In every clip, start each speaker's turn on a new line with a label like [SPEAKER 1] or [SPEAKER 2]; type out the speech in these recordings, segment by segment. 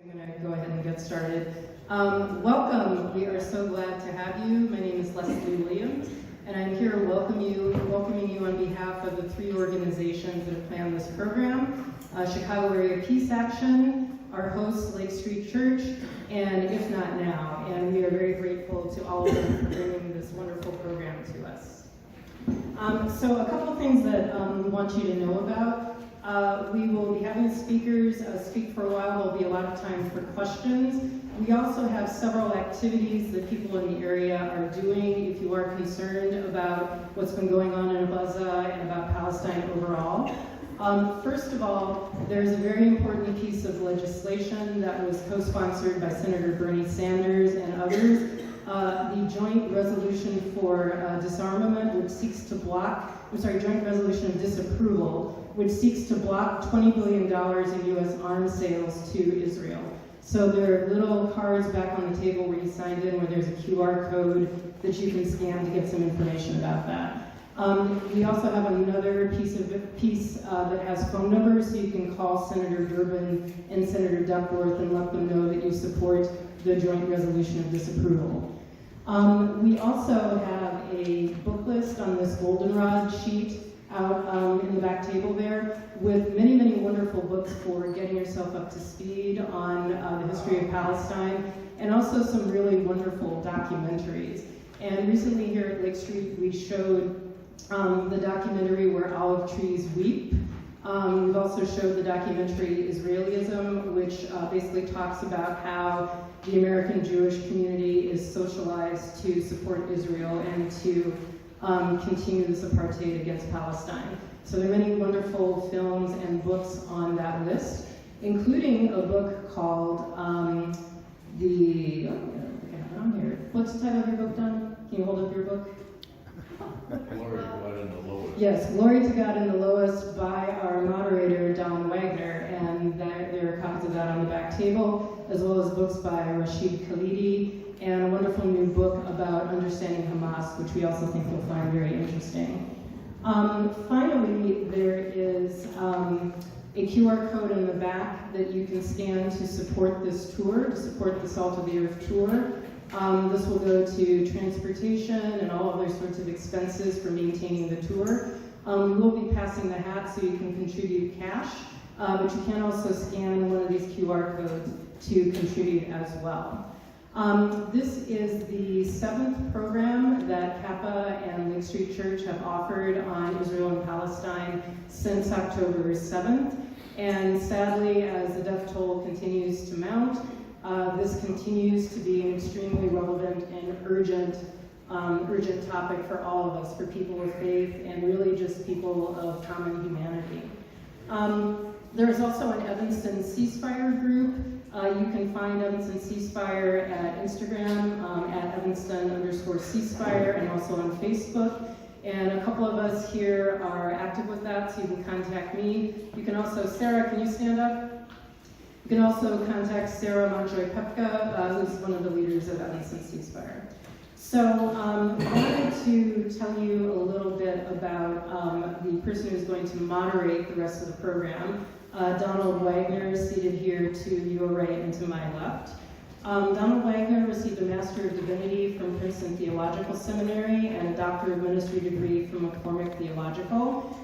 [SPEAKER 1] I'm going to go ahead and get started. Welcome. We are so glad to have you. My name is Leslie Williams, and I'm here welcoming you on behalf of the three organizations that have planned this program: Chicago Area Peace Action, our host, Lake Street Church, and If Not Now. And we are very grateful to all of them for bringing this wonderful program to us. So a couple of things that we want you to know about. We will be having speakers speak for a while. There'll be a lot of time for questions. We also have several activities that people in the area are doing if you are concerned about what's been going on in Gaza and about Palestine overall. First of all, there's a very important piece of legislation that was co-sponsored by Senator Bernie Sanders and others, the joint resolution for disarmament, which seeks to joint resolution of disapproval, which seeks to block $20 billion in U.S. arms sales to Israel. So there are little cards back on the table where you signed in where there's a QR code that you can scan to get some information about that. We also have another piece that has phone numbers, so you can call Senator Durbin and Senator Duckworth and let them know that you support the joint resolution of disapproval. We also have a book list on this goldenrod sheet out in the back table there with many, many wonderful books for getting yourself up to speed on the history of Palestine, and also some really wonderful documentaries. And recently here at Lake Street, we showed the documentary Where Olive Trees Weep. We've also showed the documentary Israelism, which basically talks about how the American Jewish community is socialized to support Israel and to continue this apartheid against Palestine. So there are many wonderful films and books on that list, including a book called What's the title of your book, Don? Can you hold up your book?
[SPEAKER 2] Glory to God in the lowest.
[SPEAKER 1] Yes, Glory to God in the Lowest by our moderator, Don Wagner, and there are copies of that on the back table, as well as books by Rashid Khalidi, and a wonderful new book about understanding Hamas, which we also think you'll find very interesting. Finally, there is a QR code in the back that you can scan to support this tour, to support the Salt of the Earth tour. This will go to transportation and all other sorts of expenses for maintaining the tour. We'll be passing the hat so you can contribute cash, but you can also scan one of these QR codes to contribute as well. This is the 7th program that Kappa and Lake Street Church have offered on Israel and Palestine since October 7th. And sadly, as the death toll continues to mount, this continues to be an extremely relevant and urgent topic for all of us, for people of faith and really just people of common humanity. There is also an Evanston ceasefire group. You can find Evanston ceasefire at Instagram at Evanston_ceasefire and also on Facebook. And a couple of us here are active with that, so you can contact me. You can also, Sarah, can you stand up? You can also contact Sarah Monjoy-Pepka, who's one of the leaders of Evanston ceasefire. So I wanted to tell you a little bit about the person who's going to moderate the rest of the program. Donald Wagner is seated here to your right and to my left. Donald Wagner received a Master of Divinity from Princeton Theological Seminary and a Doctor of Ministry degree from McCormick Theological.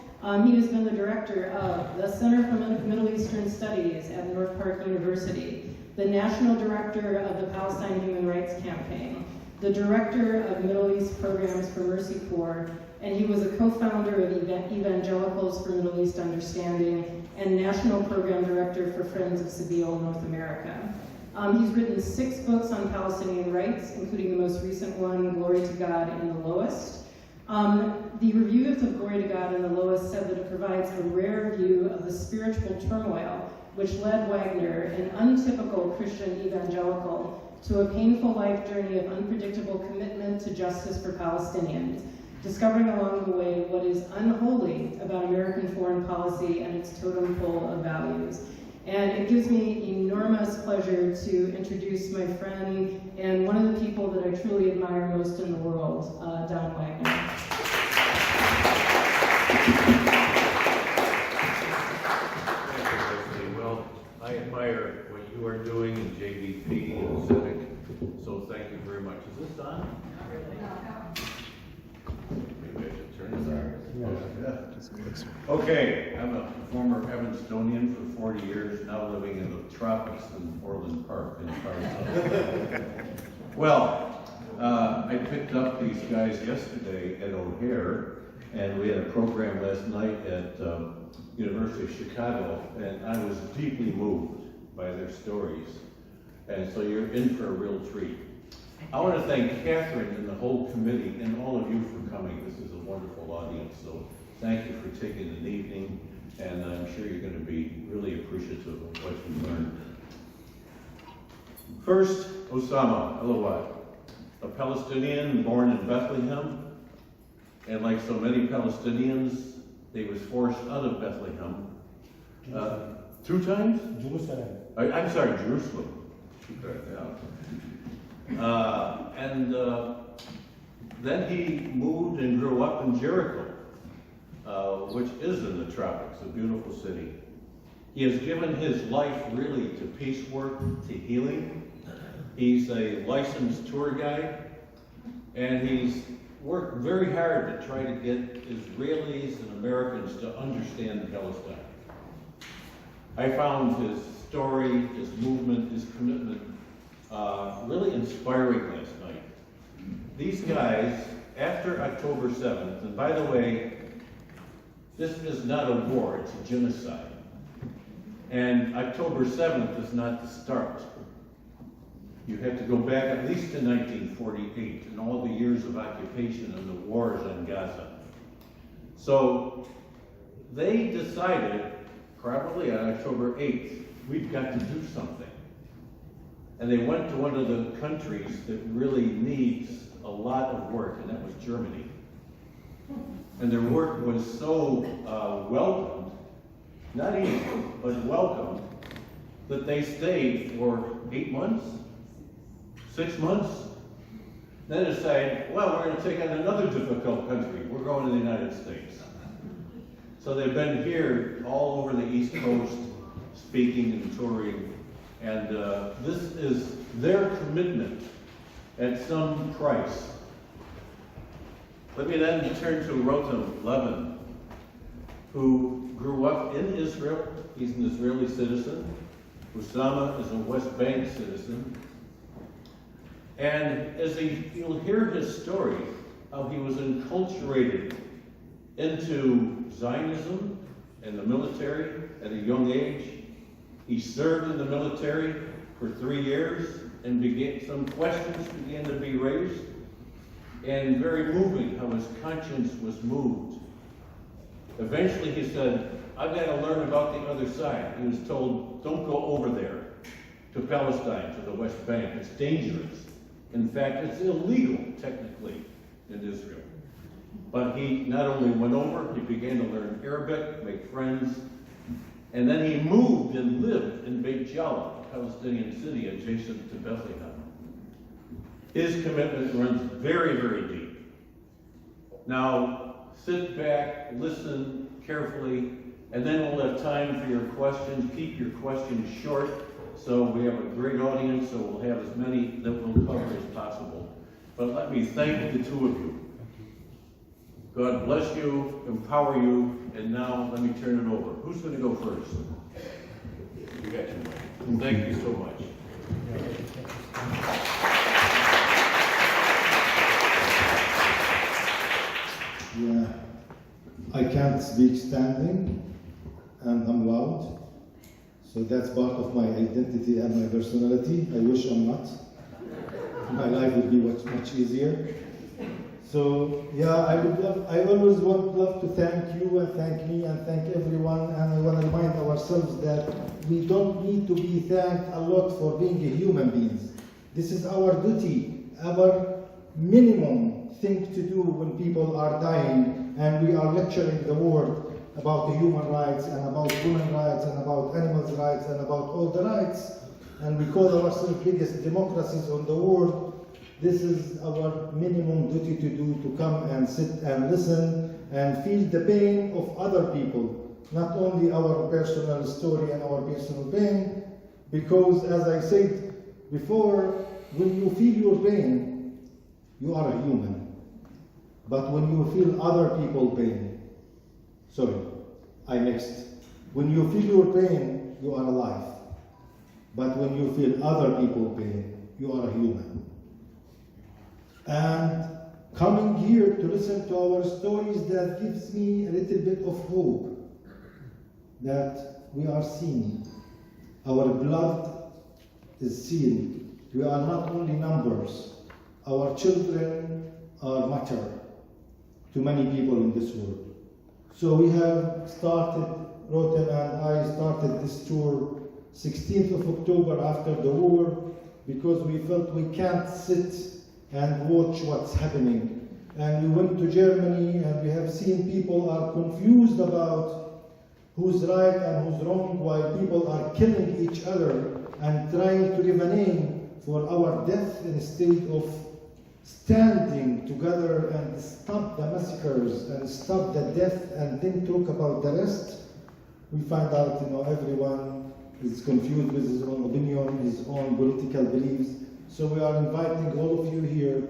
[SPEAKER 1] He has been the director of the Center for Middle Eastern Studies at North Park University, the National Director of the Palestine Human Rights Campaign, the Director of Middle East Programs for Mercy Corps, and he was a co-founder of Evangelicals for Middle East Understanding and National Program Director for Friends of Sabeel North America. He's written 6 books on Palestinian rights, including the most recent one, Glory to God in the Lowest. The review of Glory to God in the Lowest said that it provides a rare view of the spiritual turmoil which led Wagner, an untypical Christian evangelical, to a painful life journey of unpredictable commitment to justice for Palestinians, discovering along the way what is unholy about American foreign policy and its totem pole of values. And it gives me enormous pleasure to introduce my friend and one of the people that I truly admire most in the world, Don Wagner.
[SPEAKER 2] Well, I admire what you are doing Okay, I'm a former Evanstonian for 40 years, now living in the tropics in Orland Park in Arizona. Well, I picked up these guys yesterday at O'Hare, and we had a program last night at University of Chicago, and I was deeply moved by their stories. And so you're in for a real treat. I want to thank Catherine and the whole committee and all of you for coming. This is a wonderful audience, so thank you for taking an evening, and I'm sure you're going to be really appreciative of what you learned. First, Osama, Iliwat, a Palestinian born in Bethlehem, and like so many Palestinians, he was forced out of Bethlehem. 2 times?
[SPEAKER 3] Jerusalem.
[SPEAKER 2] I'm sorry, Jerusalem. Then he moved and grew up in Jericho, which is in the tropics, a beautiful city. He has given his life really to peace work, to healing. He's a licensed tour guide, and he's worked very hard to try to get Israelis and Americans to understand Palestine. I found his story, his movement, his commitment really inspiring last night. These guys, after October 7th, and by the way, this is not a war, it's a genocide. And October 7th is not the start. You have to go back at least to 1948 and all the years of occupation and the wars in Gaza. So they decided, probably on October 8th, we've got to do something. And they went to one of the countries that really needs a lot of work, and that was Germany. And their work was so welcomed, not easy, but welcomed, that they stayed for 8 months, 6 months, then decided, well, we're going to take on another difficult country. We're going to the United States. So they've been here all over the East Coast, speaking and touring, and this is their commitment at some price. Let me then turn to Rotem, Levin, who grew up in Israel. He's an Israeli citizen. Osama is a West Bank citizen. And as you'll hear his story, how he was enculturated into Zionism and the military at a young age. He served in the military for 3 years, and some questions began to be raised, and very moving how his conscience was moved. Eventually he said, I've got to learn about the other side. He was told, don't go over there to Palestine, to the West Bank. It's dangerous. In fact, it's illegal, technically, in Israel. But he not only went over, he began to learn Arabic, make friends, and then he moved and lived in Beit Jala, a Palestinian city adjacent to Bethlehem. His commitment runs very, very deep. Now, sit back, listen carefully, and then we'll have time for your questions. Keep your questions short, so we have a great audience, so we'll have as many that we'll cover as possible. But let me thank the 2 of you. God bless you, empower you, and now let me turn it over. Who's going to go first? You got your mic. Thank you so much.
[SPEAKER 3] Yeah, I can't speak standing, and I'm loud, so that's part of my identity and my personality. I wish I'm not. My life would be much easier. So yeah, I always would love to thank you and thank me and thank everyone, and I want to remind ourselves that we don't need to be thanked a lot for being human beings. This is our duty, our minimum thing to do when people are dying and we are lecturing the world about the human rights and about women's rights and about animals' rights and about all the rights, and we call ourselves biggest democracies on the world. This is our minimum duty to do, to come and sit and listen and feel the pain of other people, not only our personal story and our personal pain, because as I said before, when you feel your pain, you are a human. But when you feel other people's pain, Sorry, I mixed. When you feel your pain, you are alive. But when you feel other people's pain, you are a human. And coming here to listen to our stories, that gives me a little bit of hope that we are seen. Our blood is seen. We are not only numbers. Our children are matter to many people in this world. So we have started, Rotem and I started this tour 16th of October after the war, because we felt we can't sit and watch what's happening. And we went to Germany, and we have seen people are confused about who's right and who's wrong, while people are killing each other and trying to give a name for our death instead of standing together and stop the massacres and stop the death and then talk about the rest. We find out, everyone is confused with his own opinion, his own political beliefs. So we are inviting all of you here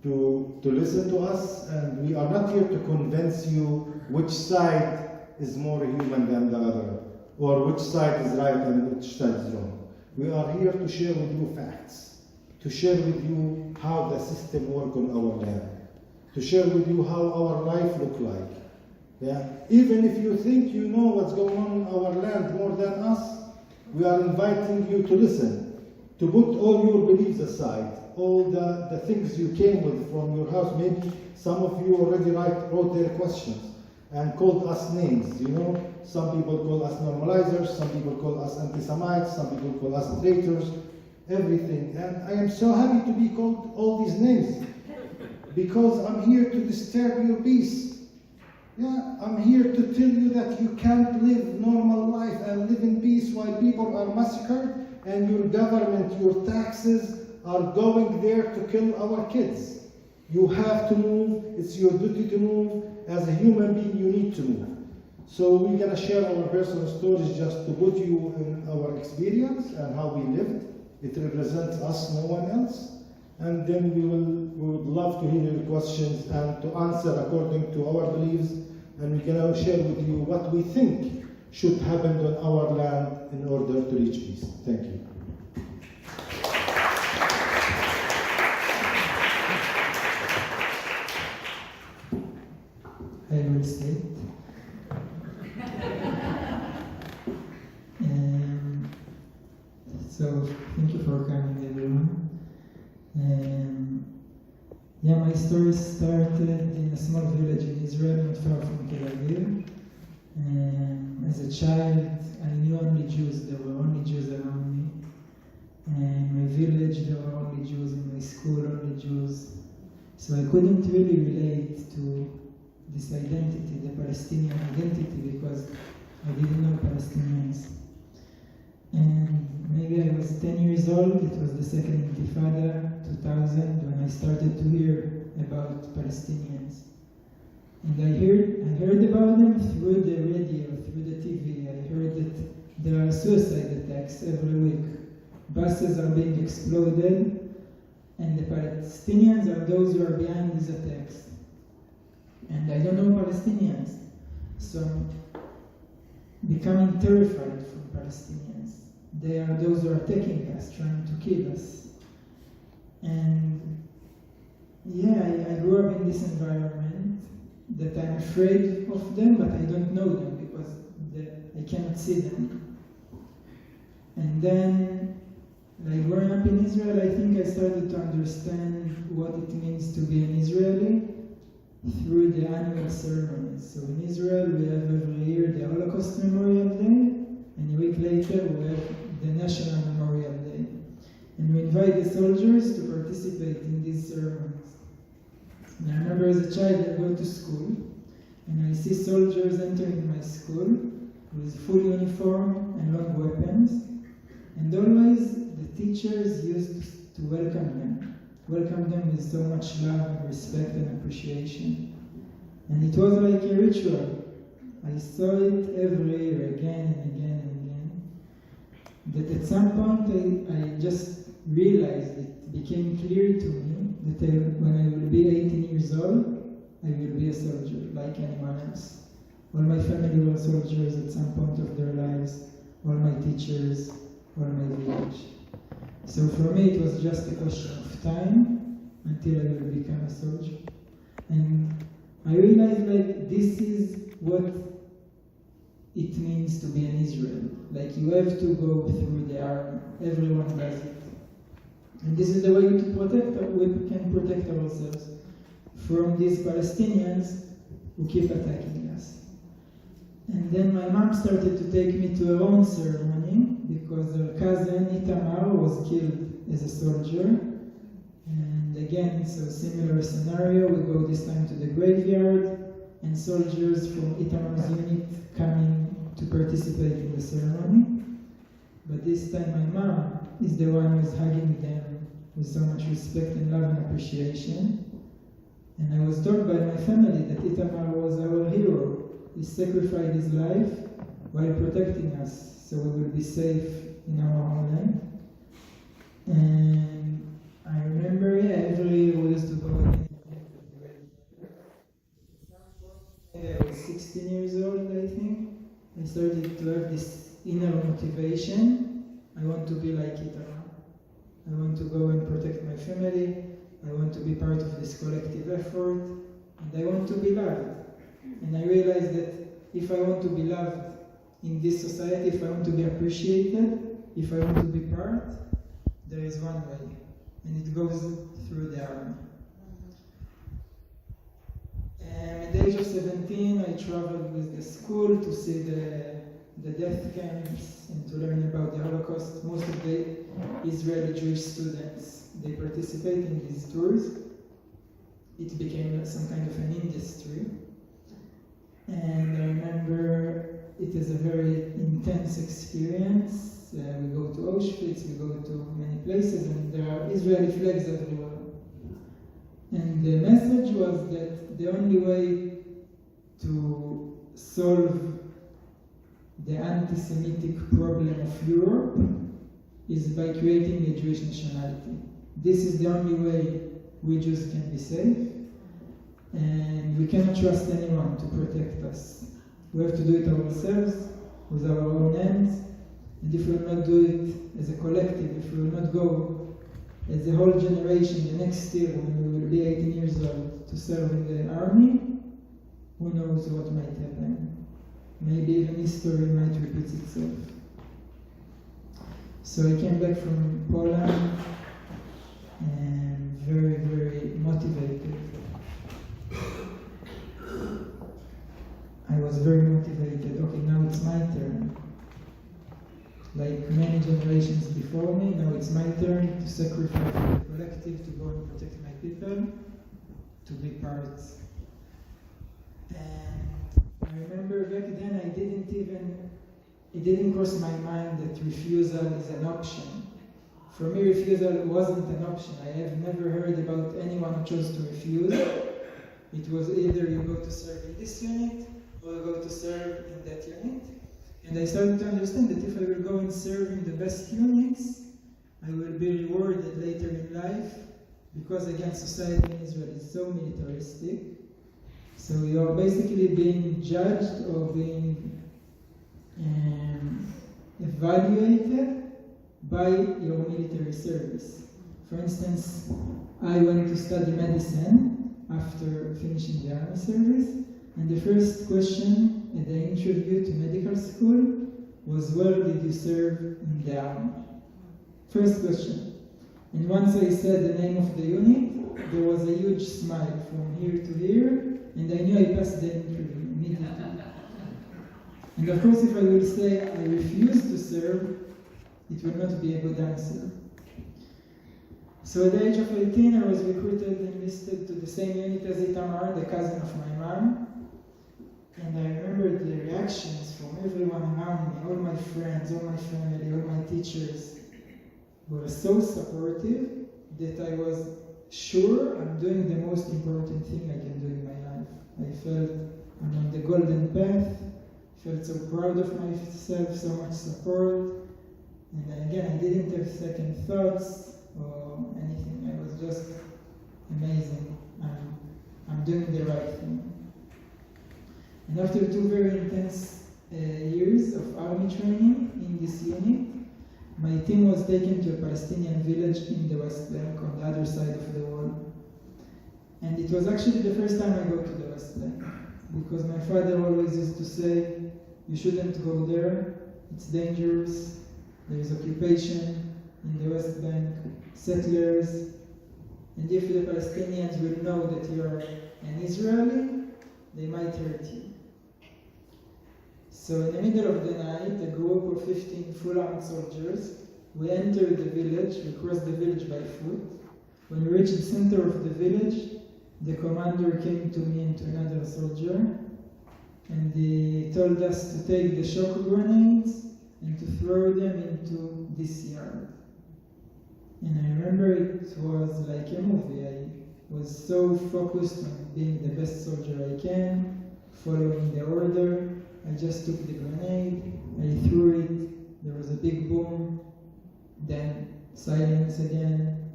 [SPEAKER 3] to listen to us, and we are not here to convince you which side is more human than the other, or which side is right and which side is wrong. We are here to share with you facts, to share with you how the system works on our land, to share with you how our life look like. Yeah? Even if you think you know what's going on in our land more than us, we are inviting you to listen, to put all your beliefs aside, all the things you came with from your house. Maybe some of you already wrote their questions and called us names, Some people call us normalizers, some people call us anti-Semites, some people call us traitors, everything. And I am so happy to be called all these names, because I'm here to disturb your peace. Yeah, I'm here to tell you that you can't live normal life and live in peace while people are massacred and your government, your taxes are going there to kill our kids. You have to move. It's your duty to move. As a human being, you need to move. So we're going to share our personal stories just to put you in our experience and how we lived. It represents us, no one else. And then we would love to hear your questions and to answer according to our beliefs. And we're going to share with you what we think should happen on our land in order to reach peace. Thank you.
[SPEAKER 4] I will state. So thank you for coming, everyone. My story started in a small village in Israel, not far from Tel Aviv. As a child, I knew only Jews. There were only Jews around me. In my village, there were only Jews. In my school, only Jews. So I couldn't really relate to this identity, the Palestinian identity, because I didn't know Palestinians. And maybe I was 10 years old. It was the second Intifada, 2000, when I started to hear about Palestinians. And I heard about them through the radio, through the TV. I heard that there are suicide attacks every week. Buses are being exploded, and the Palestinians are those who are behind these attacks. And I don't know Palestinians, so I'm becoming terrified from Palestinians. They are those who are attacking us, trying to kill us. And I grew up in this environment that I'm afraid of them, but I don't know them because I cannot see them. And then, growing up in Israel, I think I started to understand what it means to be an Israeli through the annual ceremonies. So in Israel, we have every year the Holocaust Memorial Day, and a week later we have the National Memorial Day. And we invite the soldiers to participate in these ceremonies. And I remember as a child I go to school, and I see soldiers entering my school with full uniform and long weapons, and always the teachers used to welcome them with so much love and respect and appreciation. And it was like a ritual. I saw it every year, again and again and again. That at some point I just realized, it became clear to me that when I will be 18 years old, I will be a soldier like anyone else. All my family were soldiers at some point of their lives, all my teachers, all my village. So for me it was just a question of time until I will become a soldier. And I realized like this is what it means to be an Israel. Like you have to go through the army. Everyone does it. And this is the way we can protect ourselves from these Palestinians who keep attacking us. And then my mom started to take me to her own ceremony because her cousin Itamar was killed as a soldier. And again, so similar scenario, we go this time to the graveyard and soldiers from Itamar's unit coming to participate in the ceremony. But this time my mom is the one who is hugging them with so much respect and love and appreciation. And I was told by my family that Itamar was our hero. He sacrificed his life while protecting us, so we will be safe in our homeland. And I remember, every year we used to go again. I was 16 years old, I think. I started to have this inner motivation. I want to be like Itamar. I want to go and protect my family. I want to be part of this collective effort. And I want to be loved. And I realized that if I want to be loved in this society, if I want to be appreciated, if I want to be part, there is one way. And it goes through the army. At the age of 17, I traveled with the school to see the death camps and to learn about the Holocaust. Most of the Israeli Jewish students, they participate in these tours. It became some kind of an industry. And I remember it is a very intense experience. We go to Auschwitz, we go to many places, and there are Israeli flags everywhere. And the message was that the only way to solve the anti-Semitic problem of Europe is by creating a Jewish nationality. This is the only way we Jews can be safe. And we cannot trust anyone to protect us. We have to do it ourselves, with our own hands. And if we will not do it as a collective, if we will not go as a whole generation the next year when we will be 18 years old to serve in the army, who knows what might happen. Maybe even history might repeat itself. So I came back from Poland and very, very motivated. I was very motivated. Okay, now it's my turn. Like many generations before me, now it's my turn to sacrifice the collective, to go and protect my people, to be part. And I remember back then it didn't cross my mind that refusal is an option. For me, refusal wasn't an option. I have never heard about anyone who chose to refuse. It was either you go to serve in this unit, or you go to serve in that unit. And I started to understand that if I will go and serve in the best units, I will be rewarded later in life, because again, society in Israel is so militaristic. So you are basically being judged or being evaluated by your military service. For instance, I went to study medicine after finishing the army service, and the first question at the interview to medical school was, where did you serve in the army? First question. And once I said the name of the unit, there was a huge smile from here to here, and I knew I passed the interview immediately. And of course, if I will say I refuse to serve, it will not be a good answer. So at the age of 18, I was recruited and enlisted to the same unit as Itamar, the cousin of my mom. And I remember the reactions from everyone around me, all my friends, all my family, all my teachers were so supportive that I was sure I'm doing the most important thing I can do in my life. I felt I'm on the golden path, felt so proud of myself, so much support. And then again, I didn't have second thoughts or anything. I was just amazing. I'm doing the right thing. And after 2 very intense years of army training in this unit, my team was taken to a Palestinian village in the West Bank on the other side of the wall. And it was actually the first time I go to the West Bank, because my father always used to say, you shouldn't go there, it's dangerous, there is occupation in the West Bank, settlers, and if the Palestinians will know that you are an Israeli, they might hurt you. So in the middle of the night, a group of 15 full-armed soldiers, we entered the village, we crossed the village by foot. When we reached the center of the village, the commander came to me and to another soldier, and he told us to take the shock grenades and to throw them into this yard. And I remember it was like a movie. I was so focused on being the best soldier I can, following the order. I just took the grenade, I threw it, there was a big boom, then silence again.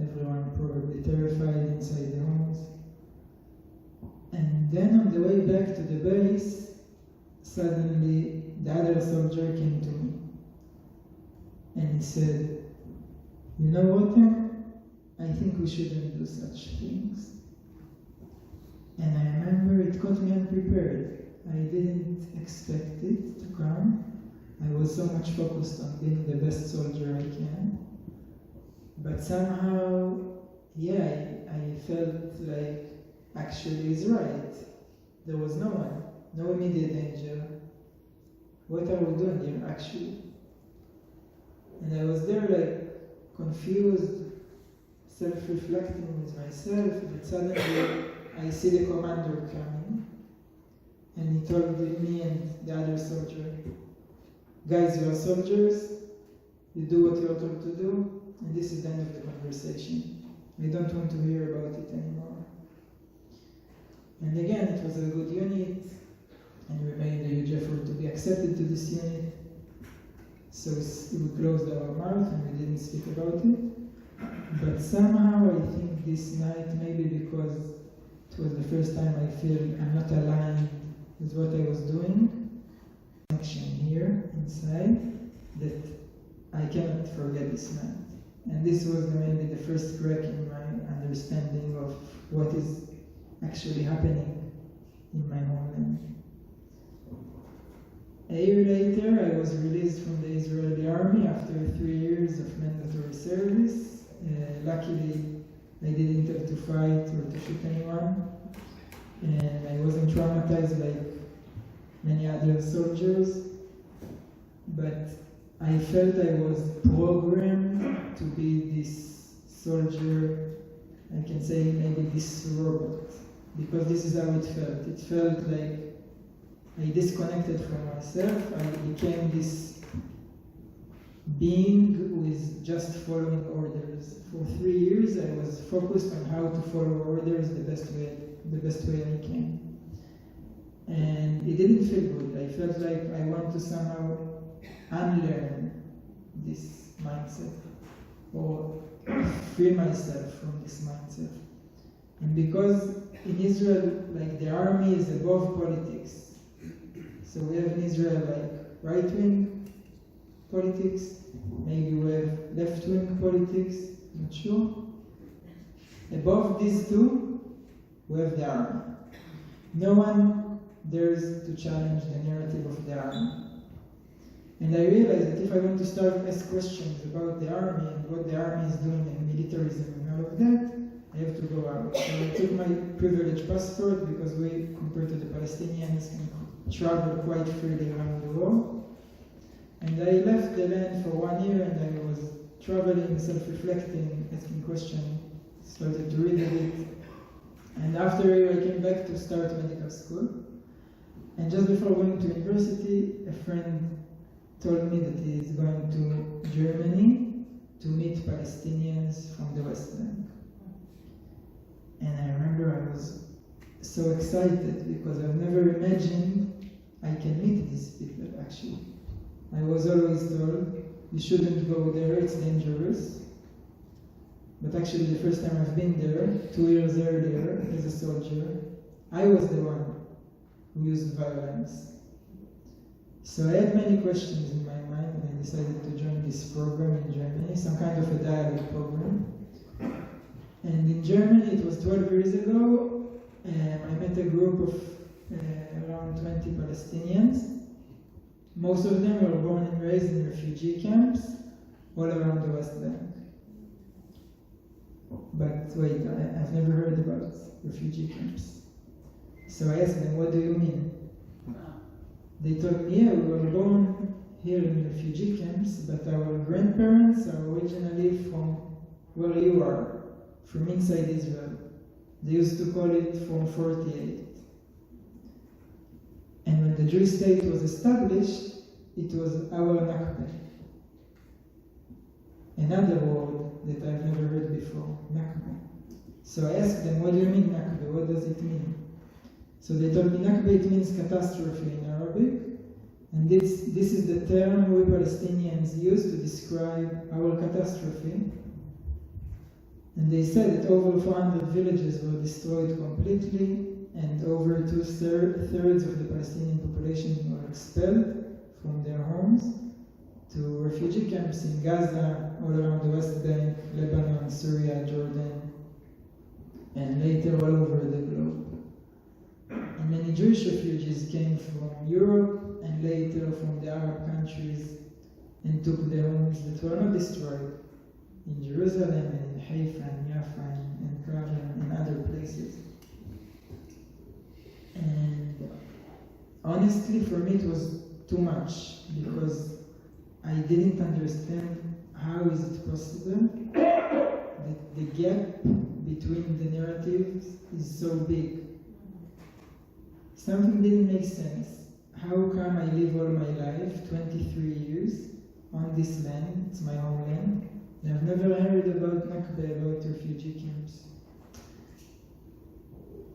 [SPEAKER 4] Everyone probably terrified inside the homes. And then on the way back to the base, suddenly the other soldier came to me. And he said, you know what, I think we shouldn't do such things. And I remember it caught me unprepared. I didn't expect it to come. I was so much focused on being the best soldier I can. But somehow, I felt like actually he's right. There was no one, no immediate danger. What are we doing here actually? And I was there like confused, self-reflecting with myself, but suddenly I see the commander coming, and he told me and the other soldier, guys, you are soldiers, you do what you are told to do, and this is the end of the conversation. I don't want to hear about it anymore. And again, it was a good unit, and we made a huge effort to be accepted to this unit. So we closed our mouth and we didn't speak about it. But somehow I think this night, maybe because it was the first time I feel I'm not aligned with what I was doing, connection here inside, that I cannot forget this night. And this was maybe the first crack in my understanding of what is actually happening in my homeland. A year later, I was released from the Israeli army after 3 years of mandatory service. Luckily, I didn't have to fight or to shoot anyone, and I wasn't traumatized like many other soldiers, but I felt I was programmed to be this soldier, I can say maybe this robot, because this is how it felt. It felt like I disconnected from myself. I became this being who is just following orders. For 3 years, I was focused on how to follow orders the best way I can. And it didn't feel good. I felt like I want to somehow unlearn this mindset or free myself from this mindset. And because in Israel, like the army is above politics. So we have in Israel like right-wing politics, maybe we have left-wing politics, not sure. Above these two, we have the army. No one dares to challenge the narrative of the army. And I realized that if I want to start to ask questions about the army and what the army is doing and militarism and all of that, I have to go out. So I took my privileged passport because we, compared to the Palestinians, can travel quite freely around the world. And I left the land for 1 year and I was traveling, self-reflecting, asking questions, started to read a bit. And after a year I came back to start medical school. And just before going to university, a friend told me that he is going to Germany to meet Palestinians from the West Bank. And I remember I was so excited because I've never imagined I can meet these people actually. I was always told, you shouldn't go there, it's dangerous. But actually the first time I've been there, 2 years earlier, as a soldier, I was the one who used violence. So I had many questions in my mind, and I decided to join this program in Germany, some kind of a dialogue program. And in Germany, it was 12 years ago, I met a group of around 20 Palestinians. Most of them were born and raised in refugee camps all around the West Bank. But wait, I've never heard about refugee camps. So I asked them, what do you mean? They told me, yeah, we were born here in refugee camps, but our grandparents are originally from where you are, from inside Israel. They used to call it Form 48. And when the Jewish state was established, it was our Nakba. Another word that I've never heard before, Nakba. So I asked them, what do you mean Nakba? What does it mean? So they told me Nakba, it means catastrophe in Arabic. And this is the term we Palestinians use to describe our catastrophe. And they said that over 400 villages were destroyed completely, and over two-thirds of the Palestinian population were expelled from their homes to refugee camps in Gaza, all around the West Bank, Lebanon, Syria, Jordan, and later all over the globe. And many Jewish refugees came from Europe and later from the Arab countries and took their homes that were not destroyed in Jerusalem and in Haifa and Jaffa and Karan and other places. And honestly, for me, it was too much because I didn't understand how is it possible that the gap between the narratives is so big. Something didn't make sense. How come I live all my life, 23 years, on this land, it's my homeland, and I've never heard about Nakba, about refugee camps.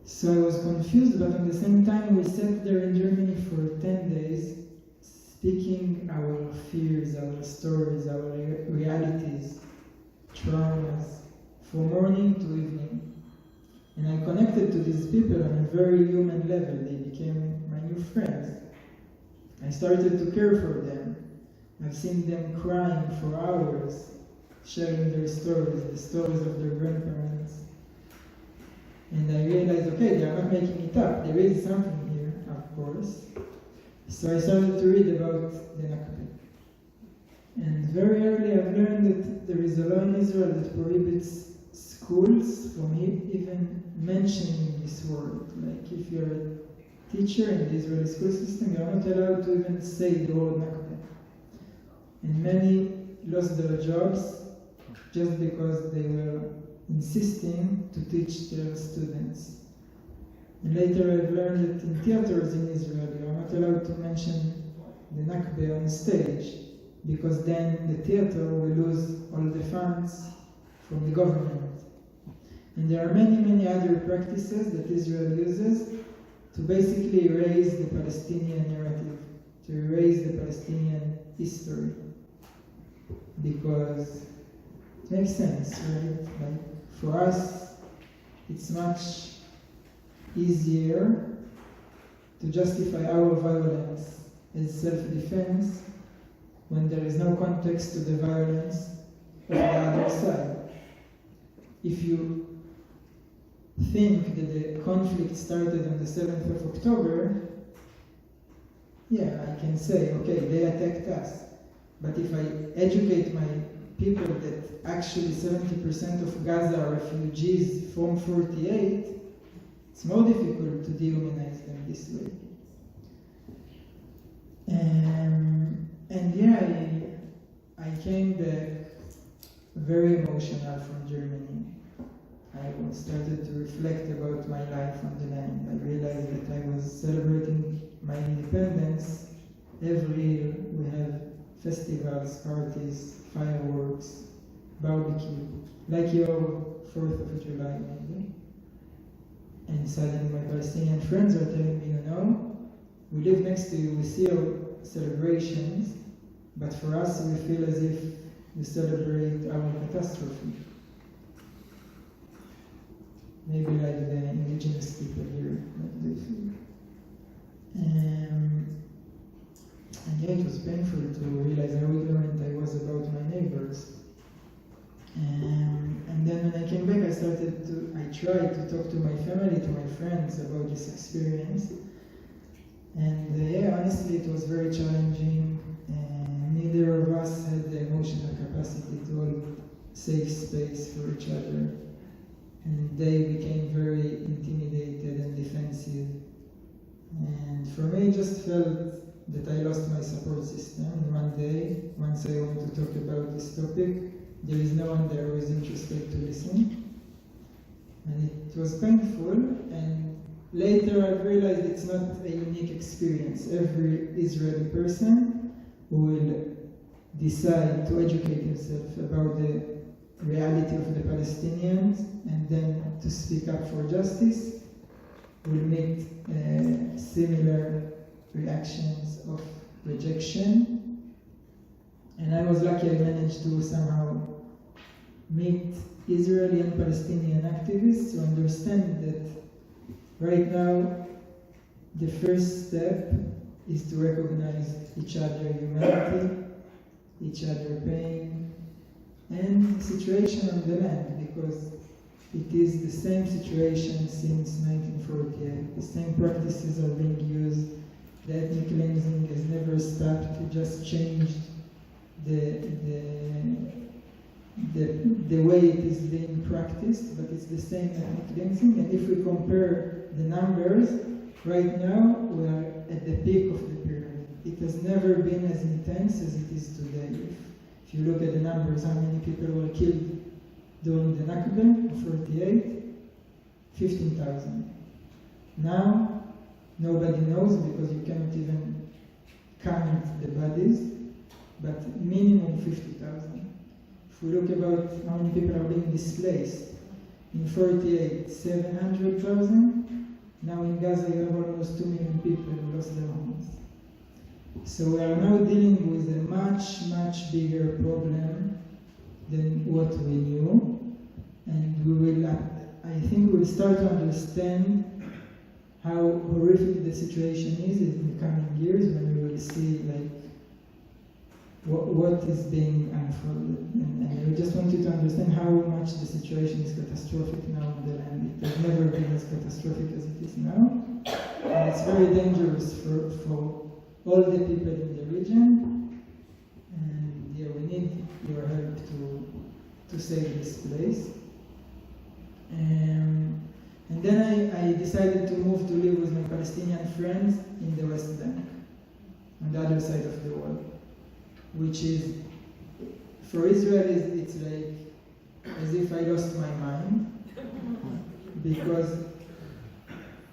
[SPEAKER 4] So I was confused, but at the same time we sat there in Germany for 10 days, speaking our fears, our stories, our realities, traumas, from morning to evening. And I connected to these people on a very human level. They became my new friends. I started to care for them. I've seen them crying for hours, sharing their stories, the stories of their grandparents. And I realized, okay, they are not making it up. There is something here, of course. So I started to read about the Nakba. And very early I've learned that there is a law in Israel that prohibits schools from even mentioning this word. Like if you're a teacher in the Israeli school system, you're not allowed to even say the word Nakba. And many lost their jobs just because they were insisting to teach their students. And later I've learned that in theaters in Israel, you're not allowed to mention the Nakba on stage, because then the theater will lose all the funds from the government. And there are many, many other practices that Israel uses to basically erase the Palestinian narrative, to erase the Palestinian history. Because it makes sense, right? Like for us, it's much easier to justify our violence as self-defense when there is no context to the violence of the other side. If you think that the conflict started on the 7th of October, yeah, I can say, okay, they attacked us. But if I educate my people that actually 70% of Gaza are refugees from 48, it's more difficult to dehumanize them this way. And yeah, I came back very emotional from Germany. I started to reflect about my life on the land. I realized that I was celebrating my independence. Every year we have festivals, parties, fireworks, barbecue, like your 4th of July maybe. And suddenly my Palestinian friends are telling me, you know, we live next to you, we see your celebrations, but for us we feel as if you celebrate our catastrophe. Maybe like the indigenous people here, like they feel. And yeah, it was painful to realize how ignorant I was about my neighbors. And then when I came back, I tried to talk to my family, to my friends about this experience. And yeah, honestly, it was very challenging. Neither of us had the emotional capacity to hold safe space for each other. And they became very intimidated and defensive. And for me, it just felt that I lost my support system. And one day, once I want to talk about this topic, there is no one there who is interested to listen. And it was painful, and later I realized it's not a unique experience. Every Israeli person who will decide to educate himself about the reality of the Palestinians and then to speak up for justice will meet similar reactions of rejection. And I was lucky I managed to somehow meet Israeli and Palestinian activists to understand that right now the first step is to recognize each other's humanity, each other's pain, and the situation on the land, because it is the same situation since 1948. The same practices are being used. The ethnic cleansing has never stopped. It just changed the way it is being practiced, but it's the same ethnic cleansing. And if we compare the numbers, right now we are at the peak of the pyramid. It has never been as intense as it is today. If you look at the numbers, how many people were killed during the Nakba of 48? 15,000. Now, nobody knows because you cannot even count the bodies, but minimum 50,000. If we look about how many people are being displaced, in 48, 700,000. Now in Gaza you have almost 2 million people who lost their homes. So we are now dealing with a much, much bigger problem than what we knew. And we will, I think we will start to understand how horrific the situation is in the coming years when we will see like what is being unfolded. And I just want you to understand how much the situation is catastrophic now on the land. It has never been as catastrophic as it is now. And it's very dangerous for all the people in the region. And yeah, we need your help to save this place. And then I decided to move to live with my Palestinian friends in the West Bank, on the other side of the wall, which is, for Israelis, it's like as if I lost my mind, because,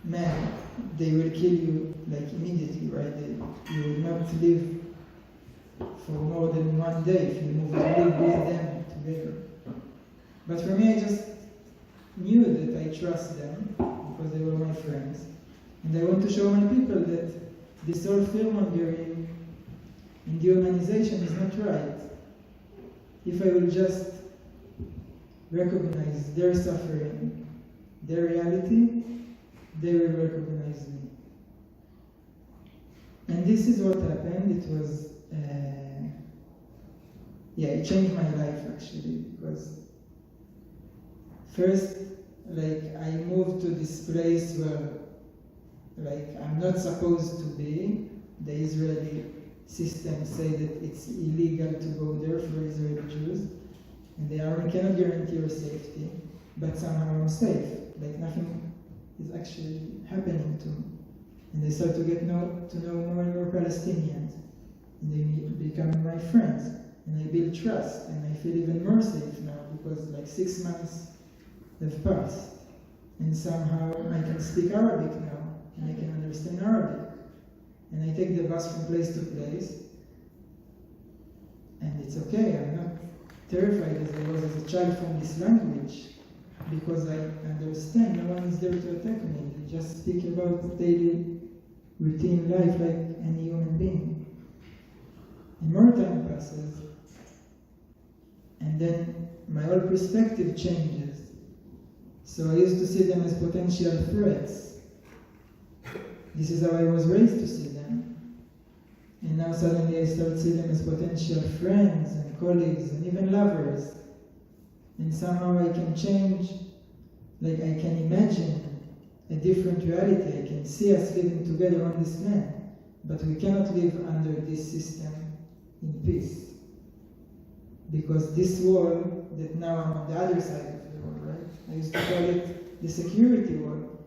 [SPEAKER 4] man, they will kill you like immediately, right? You will not live for more than one day if you move to live with them together. But for me, I just knew that I trust them because they were my friends. And I want to show my people that this whole fear-mongering and dehumanization is not right. If I will just recognize their suffering, their reality, they will recognize me. And this is what happened. It was, it changed my life actually, because first, like, I moved to this place where, like, I'm not supposed to be. The Israeli system say that it's illegal to go there for Israeli Jews, and they cannot guarantee your safety, but somehow I'm safe. Like, nothing is actually happening to me. And they start to get to know more and more Palestinians, and they become my friends, and I build trust, and I feel even more safe now, because like 6 months have passed, and somehow I can speak Arabic now, and I can understand Arabic. And I take the bus from place to place, and it's okay. I'm not terrified as I was as a child from this language, because I understand no one is there to attack me. They just speak about daily routine life like any human being. And more time passes, and then my whole perspective changes. So I used to see them as potential threats. this is how I was raised to see them. And now suddenly I start seeing them as potential friends and colleagues and even lovers. And somehow I can change, like I can imagine a different reality. I can see us living together on this land, but we cannot live under this system in peace. Because this wall, that now I'm on the other side of the wall, right? I used to call it the security wall.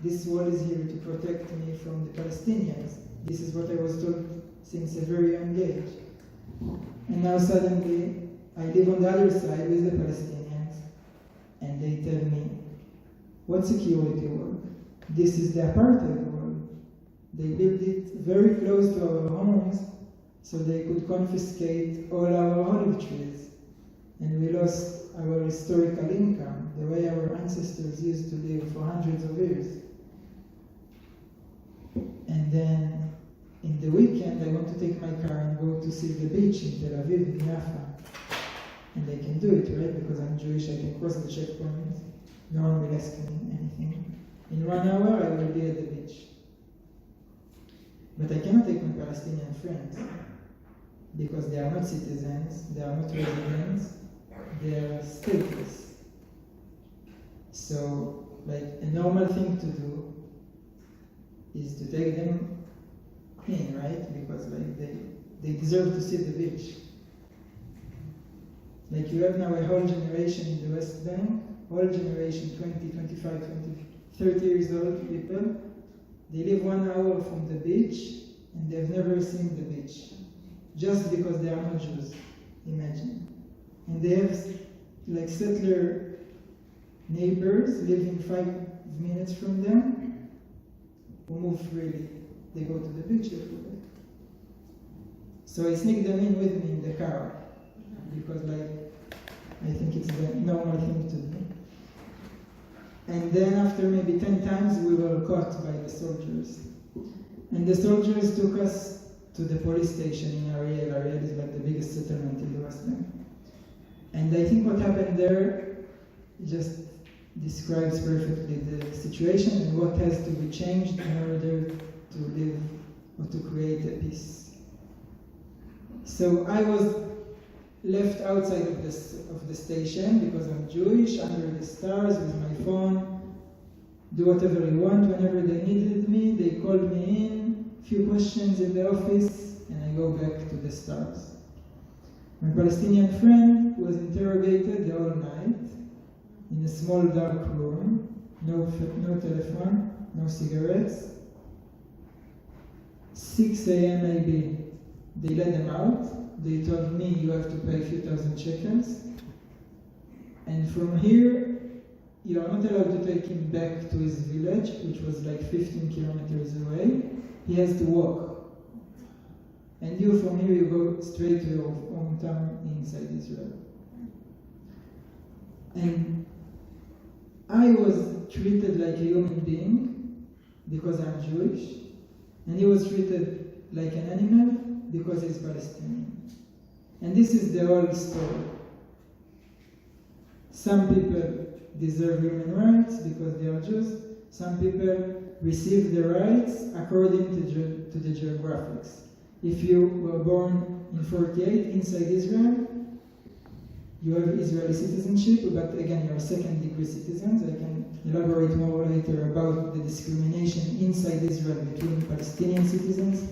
[SPEAKER 4] This wall is here to protect me from the Palestinians. This is what I was told since a very young age. And now suddenly, I live on the other side with the Palestinians, and they tell me, what security wall? This is the apartheid wall. They built it very close to our homes, so they could confiscate all our olive trees. And we lost our historical income, the way our ancestors used to live for hundreds of years. And then, in the weekend, I want to take my car and go to see the beach in Tel Aviv, in Jaffa. And I can do it, right? Because I'm Jewish, I can cross the checkpoint. No one will ask me anything. In 1 hour, I will be at the beach. But I cannot take my Palestinian friends, because they are not citizens, they are not residents, they are stateless. So, like, a normal thing to do is to take them in, right? Because like they deserve to see the beach. Like you have now a whole generation in the West Bank, whole generation, 20, 25, 20, 30 years old people, they live 1 hour from the beach and they've never seen the beach. Just because they are not Jews, imagine. And they have like settler neighbors living 5 minutes from them who move freely. They go to the beach every day. So I sneak them in with me in the car because like I think it's the normal thing to do. And then after maybe 10 times we were caught by the soldiers. And the soldiers took us to the police station in Ariel. Ariel is like the biggest settlement in the West Bank. And I think what happened there just describes perfectly the situation and what has to be changed in order to live or to create a peace. So I was left outside of the station because I'm Jewish, under the stars with my phone, do whatever I want whenever they needed me. They called me in, few questions in the office, and I go back to the stars. My Palestinian friend was interrogated the whole night in a small dark room, no telephone, no cigarettes. 6 a.m. maybe, they let them out. They told me you have to pay a few thousand shekels. And from here, you are not allowed to take him back to his village, which was like 15 kilometers away. He has to walk. And you, from here, you go straight to your hometown inside Israel. And I was treated like a human being because I'm Jewish, and he was treated like an animal because he's Palestinian. And this is the whole story. Some people deserve human rights because they are Jews. Some people receive the rights according to the geographics. If you were born in 48 inside Israel, you have Israeli citizenship, but again, you're second-degree citizens. I can elaborate more later about the discrimination inside Israel between Palestinian citizens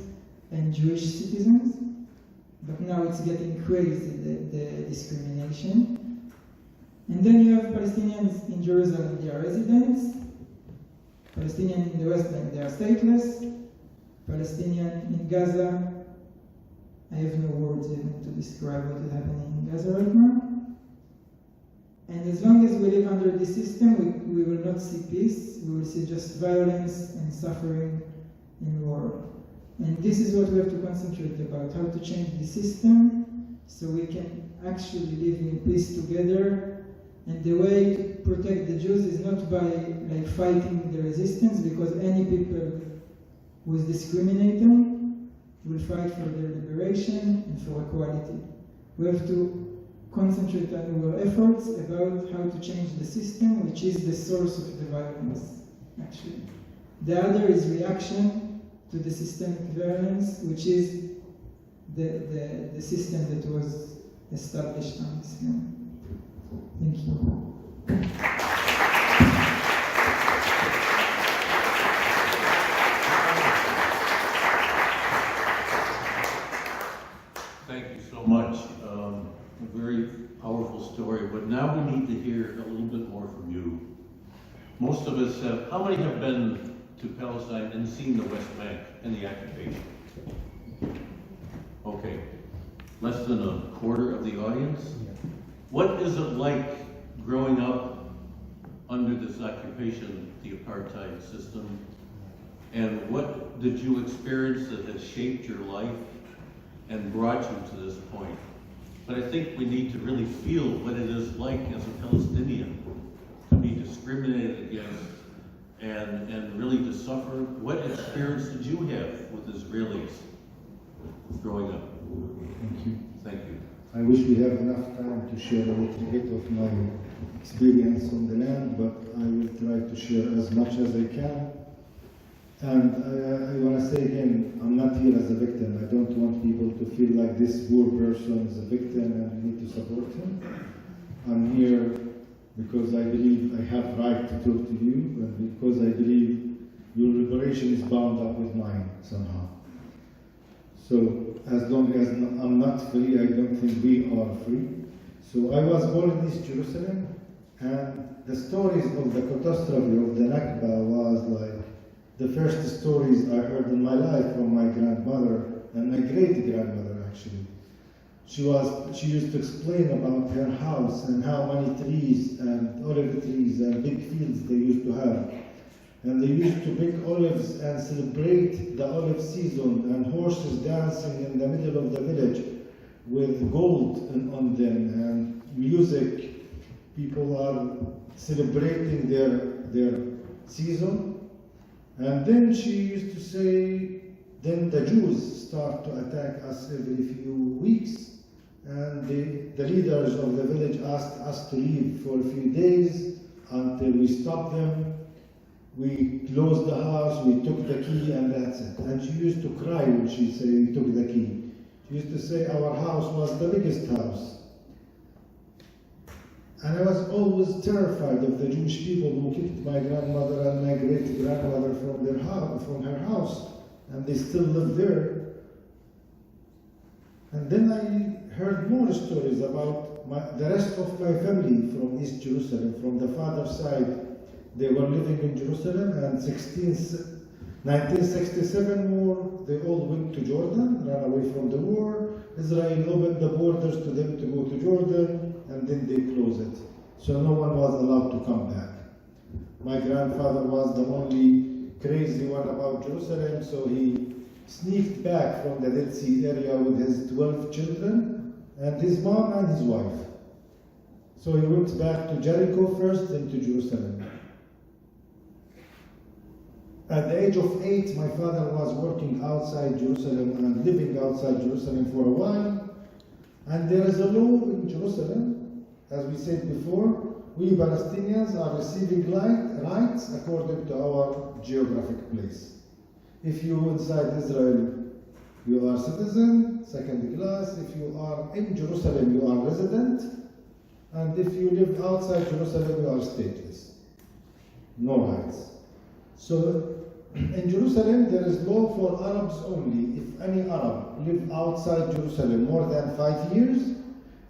[SPEAKER 4] and Jewish citizens. But now it's getting crazy, the discrimination. And then you have Palestinians in Jerusalem, they are residents. Palestinian in the West Bank, they are stateless. Palestinian in Gaza, I have no words even to describe what is happening in Gaza right now. And as long as we live under this system, we will not see peace. We will see just violence and suffering in war. And this is what we have to concentrate about, how to change the system so we can actually live in peace together. And the way to protect the Jews is not by like fighting the resistance, because any people who is discriminating will fight for their liberation and for equality. We have to concentrate on our efforts about how to change the system, which is the source of the violence, actually. The other is reaction to the systemic violence, which is the system that was established on this film. Thank you.
[SPEAKER 2] Thank you so much. A very powerful story, but now we need to hear a little bit more from you. Most of us have, how many have been to Palestine and seen the West Bank and the occupation? Okay, less than a quarter of the audience. What is it like growing up under this occupation, the apartheid system? And what did you experience that has shaped your life and brought you to this point? But I think we need to really feel what it is like as a Palestinian to be discriminated against and really to suffer. What experience did you have with Israelis growing up?
[SPEAKER 3] Thank you.
[SPEAKER 2] Thank you.
[SPEAKER 3] I wish we have enough time to share a little bit of my experience on the land, but I will try to share as much as I can. And I want to say again, I'm not here as a victim. I don't want people to feel like this poor person is a victim and we need to support him. I'm here because I believe I have right to talk to you, and because I believe your liberation is bound up with mine somehow. So as long as I'm not free, I don't think we are free. So I was born in East Jerusalem, and the stories of the catastrophe of the Nakba was like the first stories I heard in my life from my grandmother and my great-grandmother actually. She used to explain about her house and how many trees and olive trees and big fields they used to have. And they used to pick olives and celebrate the olive season, and horses dancing in the middle of the village with gold on them and music. People are celebrating their season. And then she used to say, then the Jews start to attack us every few weeks. And the leaders of the village asked us to leave for a few days until we stopped them. We closed the house, we took the key, and that's it. And she used to cry when she said we took the key. She used to say our house was the biggest house. And I was always terrified of the Jewish people who kicked my grandmother and my great-grandmother from her house, and they still live there. And then I heard more stories about the rest of my family from East Jerusalem, from the father's side. They were living in Jerusalem, and 1967 they all went to Jordan, ran away from the war. Israel opened the borders to them to go to Jordan, and then they closed it. So no one was allowed to come back. My grandfather was the only crazy one about Jerusalem, so he sneaked back from the Dead Sea area with his 12 children, and his mom and his wife. So he went back to Jericho first, then to Jerusalem. At the age of 8, my father was working outside Jerusalem and living outside Jerusalem for a while. And there is a law in Jerusalem, as we said before, we Palestinians are receiving rights according to our geographic place. If you inside Israel, you are citizen, second class. If you are in Jerusalem, you are resident. And if you live outside Jerusalem, you are stateless. No rights. So in Jerusalem, there is law for Arabs only. If any Arab live outside Jerusalem more than 5 years,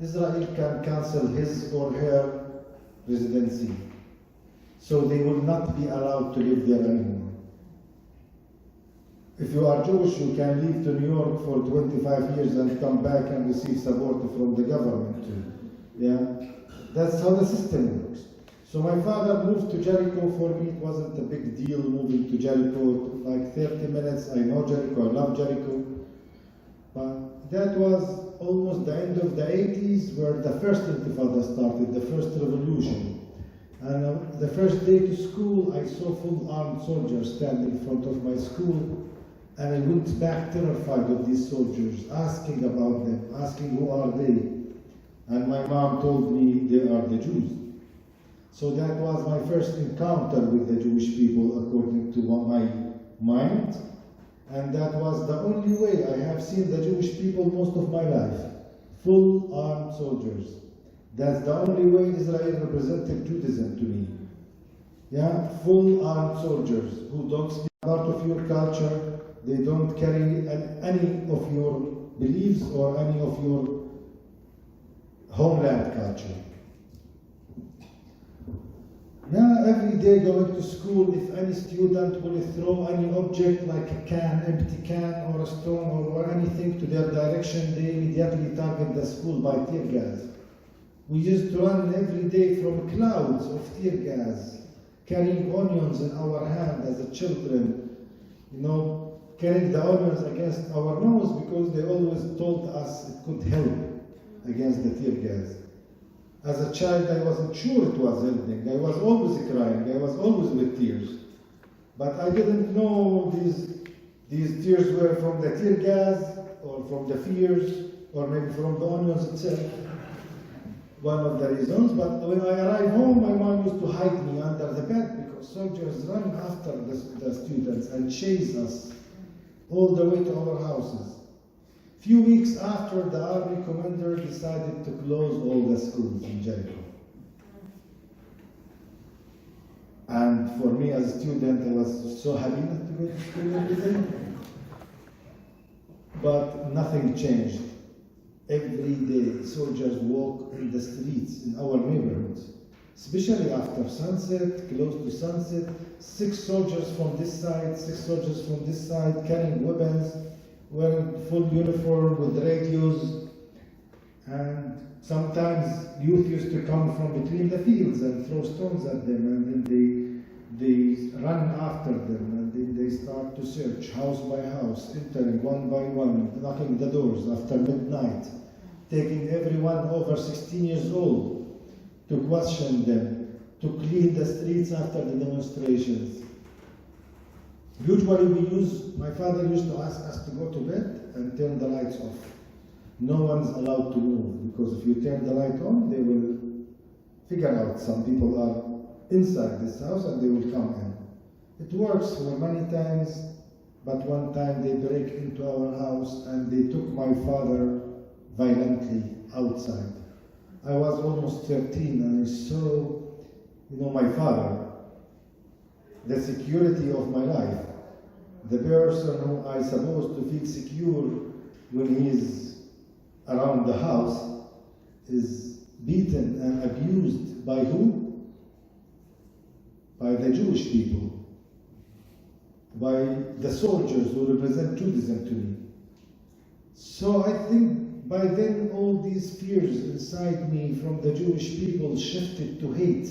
[SPEAKER 3] Israel can cancel his or her residency. So they will not be allowed to live there anymore. If you are Jewish, you can leave to New York for 25 years and come back and receive support from the government too. Yeah, that's how the system works. So my father moved to Jericho. For me, it wasn't a big deal moving to Jericho. Like 30 minutes, I know Jericho, I love Jericho. But that was almost the end of the 80s, where the first Intifada started, the first revolution. And the first day to school, I saw full armed soldiers standing in front of my school. And I went back terrified of these soldiers, asking about them, asking who are they. And my mom told me they are the Jews. So that was my first encounter with the Jewish people, according to my mind. And that was the only way I have seen the Jewish people most of my life. Full armed soldiers. That's the only way Israel represented Judaism to me. Yeah, full armed soldiers who don't speak part of your culture, they don't carry any of your beliefs or any of your homeland culture. Yeah, every day going to school, if any student will throw any object like a can, empty can or a stone or anything to their direction, they immediately target the school by tear gas. We used to run every day from clouds of tear gas, carrying onions in our hand as a children, carrying the onions against our nose because they always told us it could help against the tear gas. As a child, I wasn't sure it was helping. I was always crying. I was always with tears. But I didn't know these tears were from the tear gas or from the fears or maybe from the onions itself. One of the reasons. But when I arrived home, my mom used to hide me under the bed because soldiers run after the students and chase us all the way to our houses. Few weeks after, the army commander decided to close all the schools in Jericho. And for me as a student, I was so happy not to go to school every day. But nothing changed. Every day, soldiers walk in the streets in our neighborhoods, especially after sunset, close to sunset. 6 soldiers from this side, 6 soldiers from this side, carrying weapons, wearing full uniform with radios, and sometimes youth used to come from between the fields and throw stones at them, and then they run after them, and then they start to search house by house, entering one by one, knocking the doors after midnight, taking everyone over 16 years old to question them, to clean the streets after the demonstrations. Usually my father used to ask us to go to bed and turn the lights off. No one's allowed to move, because if you turn the light on, they will figure out some people are inside this house and they will come in. It works for many times, but one time they break into our house and they took my father violently outside. I was almost 13 and I saw, my father, the security of my life, the person who I supposed to feel secure when he is around the house is beaten and abused by who? By the Jewish people, by the soldiers who represent Judaism to me. So I think by then all these fears inside me from the Jewish people shifted to hate.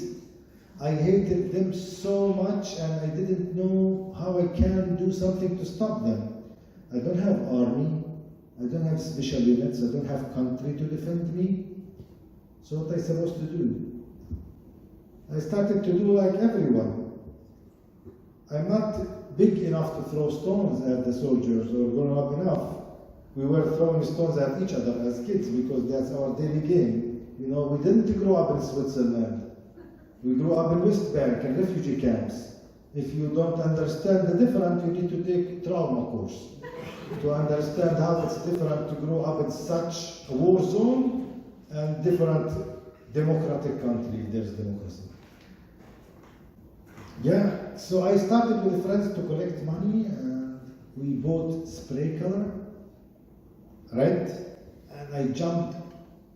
[SPEAKER 3] I hated them so much and I didn't know how I can do something to stop them. I don't have army, I don't have special units, I don't have country to defend me. So what am I supposed to do? I started to do like everyone. I'm not big enough to throw stones at the soldiers or grown up enough. We were throwing stones at each other as kids because that's our daily game. We didn't grow up in Switzerland. We grew up in West Bank and refugee camps. If you don't understand the difference, you need to take trauma course to understand how it's different to grow up in such a war zone and different democratic country. There's democracy. Yeah, so I started with friends to collect money and we bought spray color, red, and I jumped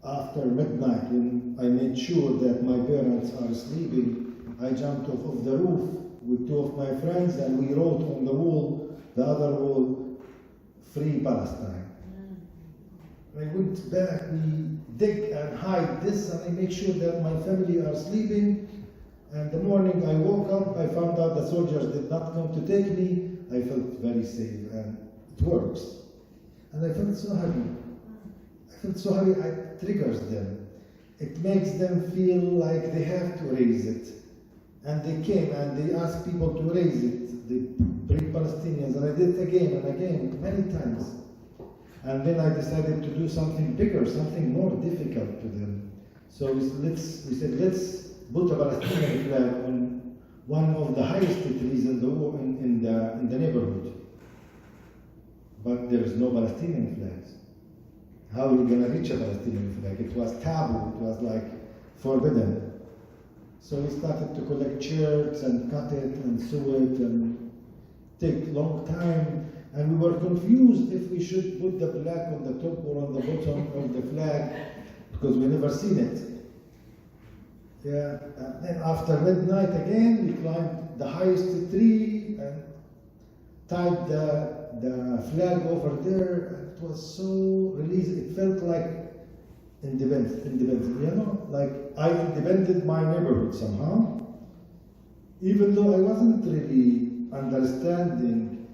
[SPEAKER 3] after midnight when I made sure that my parents are sleeping. I jumped off of the roof with 2 of my friends and we wrote on the wall, the other wall, Free Palestine. I went back, we dig and hide this and I make sure that my family are sleeping. And the morning I woke up, I found out the soldiers did not come to take me. I felt very safe and it works. And I felt so happy. It triggers them. It makes them feel like they have to raise it. And they came and they asked people to raise it, the bring Palestinians, and I did again and again, many times. And then I decided to do something bigger, something more difficult to them. So we said, let's put a Palestinian flag on one of the highest trees in the neighborhood. But there is no Palestinian flags. How are we going to reach a Palestinian flag? It was taboo, it was like forbidden. So we started to collect shirts and cut it and sew it and take long time. And we were confused if we should put the flag on the top or on the bottom of the flag because we never seen it. Yeah, and then after midnight again, we climbed the highest tree and tied the flag over there. It was so releasing. It felt like independent, you know, like I independed my neighborhood somehow, even though I wasn't really understanding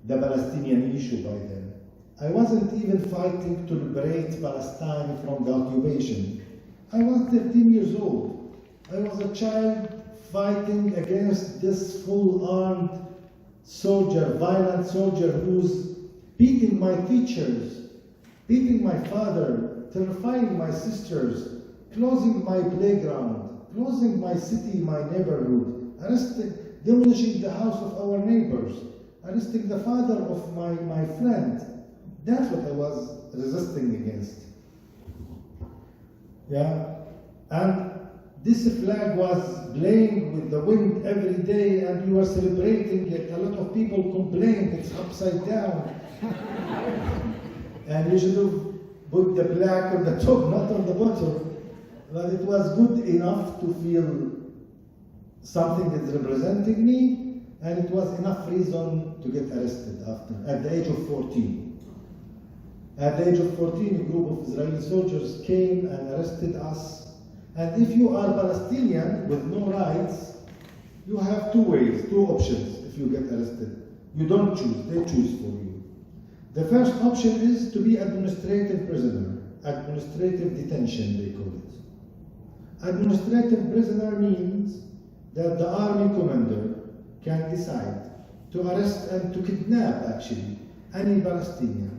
[SPEAKER 3] the Palestinian issue by then. I wasn't even fighting to liberate Palestine from the occupation. I was 13 years old. I was a child fighting against this full-armed soldier, violent soldier who's beating my teachers, beating my father, terrifying my sisters, closing my playground, closing my city, my neighborhood, demolishing the house of our neighbors, arresting the father of my friend. That's what I was resisting against. Yeah, and this flag was playing with the wind every day, and we were celebrating it. A lot of people complained it's upside down. And we should have put the flag on the top, not on the bottom. But it was good enough to feel something that's representing me, and it was enough reason to get arrested at the age of 14. At the age of 14, a group of Israeli soldiers came and arrested us. And if you are Palestinian with no rights, you have two ways, two options if you get arrested. You don't choose, they choose for you. The first option is to be administrative prisoner, administrative detention they call it. Administrative prisoner means that the army commander can decide to arrest and to kidnap actually any Palestinian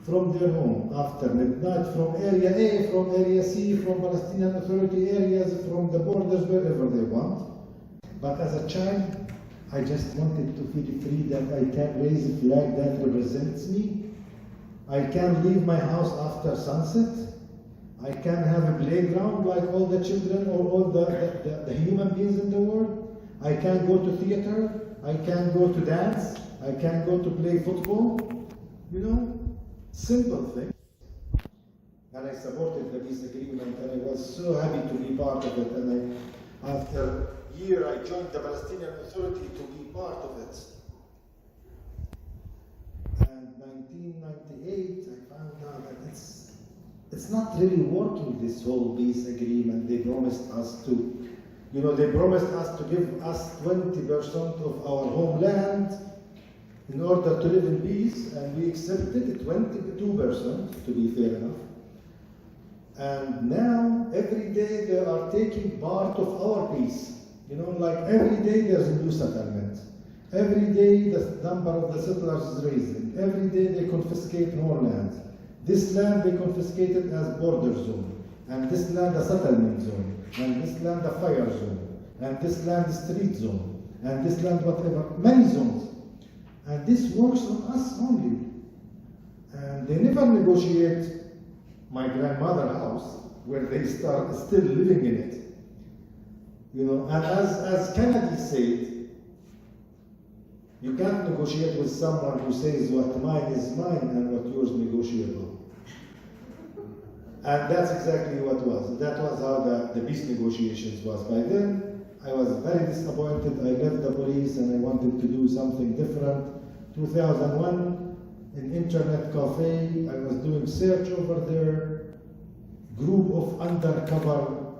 [SPEAKER 3] from their home after midnight, from area A, from area C, from Palestinian Authority areas, from the borders, wherever they want. But as a child, I just wanted to feel free that I can raise a flag that represents me. I can leave my house after sunset. I can have a playground like all the children or all the human beings in the world. I can go to theater. I can go to dance. I can go to play football. You know? Simple thing. And I supported the peace agreement, and I was so happy to be part of it. And after a year, I joined the Palestinian Authority to be part of it. And 1998, I found out that it's not really working, this whole peace agreement. They promised us to, they promised us to give us 20% of our homeland in order to live in peace, and we accepted it, 22%, to be fair enough. And now, every day they are taking part of our peace. Like every day there's a new settlement. Every day the number of the settlers is raising. Every day they confiscate more land. This land they confiscated as border zone, and this land a settlement zone, and this land a fire zone, and this land a street zone, and this land whatever, many zones. And this works on us only. And they never negotiate my grandmother's house, where they start still living in it. And as Kennedy said, you can't negotiate with someone who says what mine is mine and what yours negotiable. And that's exactly what it was. That was how the peace negotiations was. By then, I was very disappointed. I left the police and I wanted to do something different. 2001, in internet cafe, I was doing search over there. Group of undercover,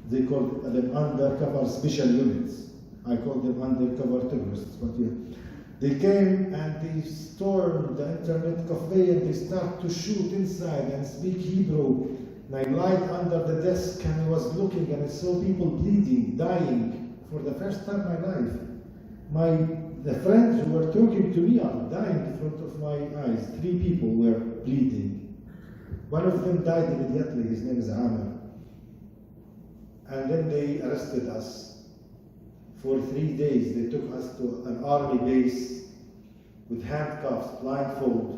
[SPEAKER 3] they call them undercover special units. I call them undercover terrorists. But yeah. They came and they stormed the internet cafe and they start to shoot inside and speak Hebrew. And I lied under the desk and I was looking and I saw people bleeding, dying for the first time in my life. The friends who were talking to me are dying in front of my eyes. 3 people were bleeding. One of them died immediately. His name is Amr. and then they arrested us for 3 days. They took us to an army base with handcuffs, blindfold,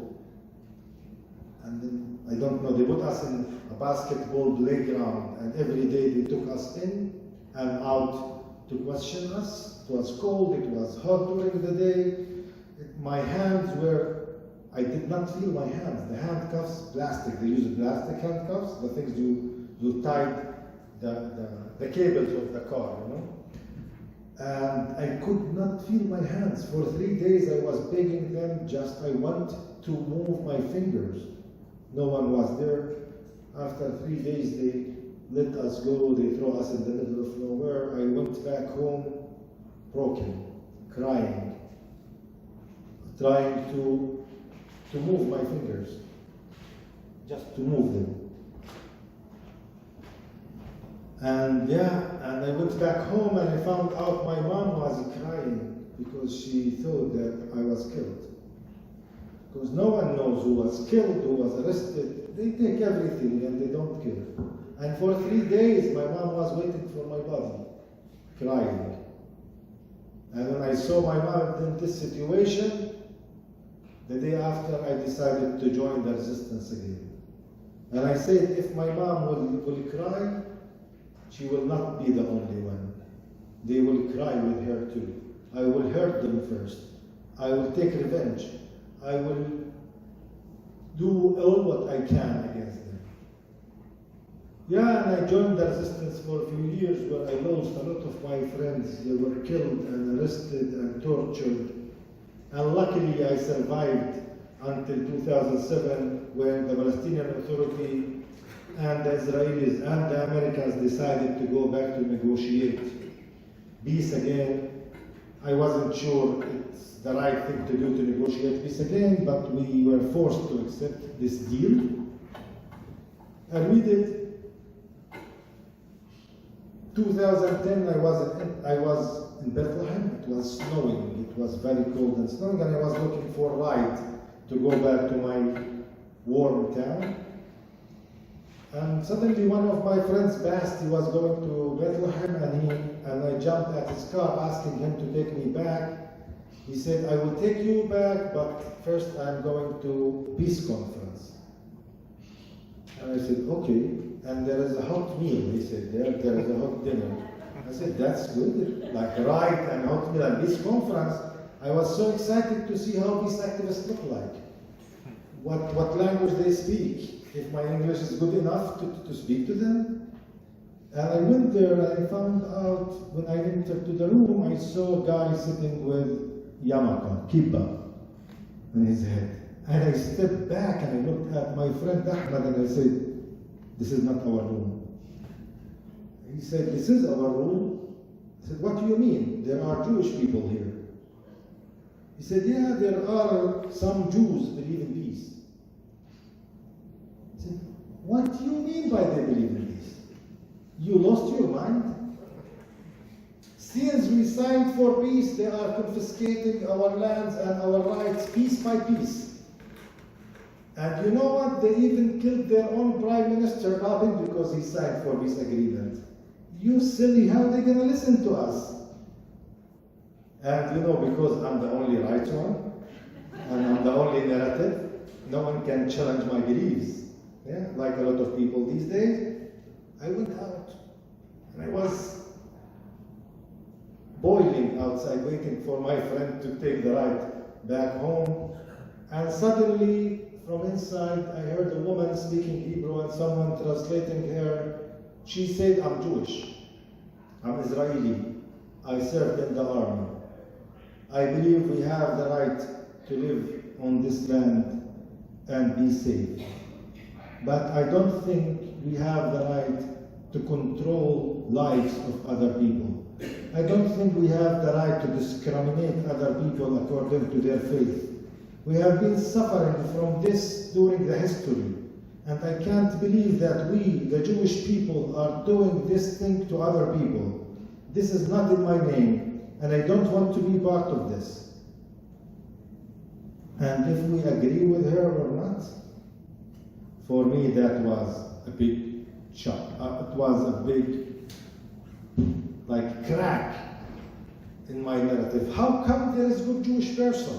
[SPEAKER 3] and then, I don't know, they put us in a basketball playground, and every day they took us in and out to question us. It was cold, it was hot during the day. My hands were, I did not feel my hands. The handcuffs, plastic, they use plastic handcuffs, the things you tied the cables of the car, you know. And I could not feel my hands. For 3 days I was begging them, I want to move my fingers. No one was there. After 3 days they let us go, they throw us in the middle of nowhere. I went back home broken, crying, trying to move my fingers, just to move them. And I went back home and I found out my mom was crying because she thought that I was killed. Because no one knows who was killed, who was arrested. They take everything and they don't care. And for 3 days my mom was waiting for my body, crying. And when I saw my mom in this situation, the day after I decided to join the resistance again. And I said, if my mom will cry, she will not be the only one. They will cry with her too. I will hurt them first. I will take revenge. I will do all what I can against them. And I joined the resistance for a few years where I lost a lot of my friends. They were killed and arrested and tortured. And luckily I survived until 2007 when the Palestinian Authority and the Israelis and the Americans decided to go back to negotiate peace again. I wasn't sure it's the right thing to do to negotiate peace again, but we were forced to accept this deal. And we did. 2010, I was in Bethlehem. It was snowing. It was very cold and snowing, and I was looking for a ride to go back to my warm town. And suddenly one of my friends passed. He was going to Bethlehem, and I jumped at his car asking him to take me back. He said, I will take you back, but first I'm going to peace conference. And I said, okay. And there is a hot meal, he said, there is a hot dinner. I said, that's good, like ride and hot meal and peace conference. I was so excited to see how peace activists look like, what language they speak, if my English is good enough to speak to them. And I went there and I found out, when I entered to the room, I saw a guy sitting with yarmulke, kippah, on his head. And I stepped back and I looked at my friend Ahmed and I said, this is not our room. He said, this is our room. I said, what do you mean? There are Jewish people here. He said, yeah, there are some Jews believe in peace. I said, what do you mean by they believe in peace? You lost your mind? Since we signed for peace, they are confiscating our lands and our rights piece by piece. And you know what? They even killed their own Prime Minister, Rotem, because he signed for peace agreement. You silly, how are they going to listen to us? And you know, because I'm the only right one, and I'm the only narrative, no one can challenge my beliefs. Yeah, like a lot of people these days. I went out, and I was boiling outside, waiting for my friend to take the ride back home. And suddenly, from inside, I heard a woman speaking Hebrew and someone translating her. She said, I'm Jewish, I'm Israeli, I served in the army. I believe we have the right to live on this land and be safe. But I don't think we have the right to control lives of other people. I don't think we have the right to discriminate other people according to their faith. We have been suffering from this during the history, and I can't believe that we, the Jewish people, are doing this thing to other people. This is not in my name, and I don't want to be part of this. And if we agree with her or not, for me that was a big shock. It was a big like crack in my narrative. How come there is a good Jewish person?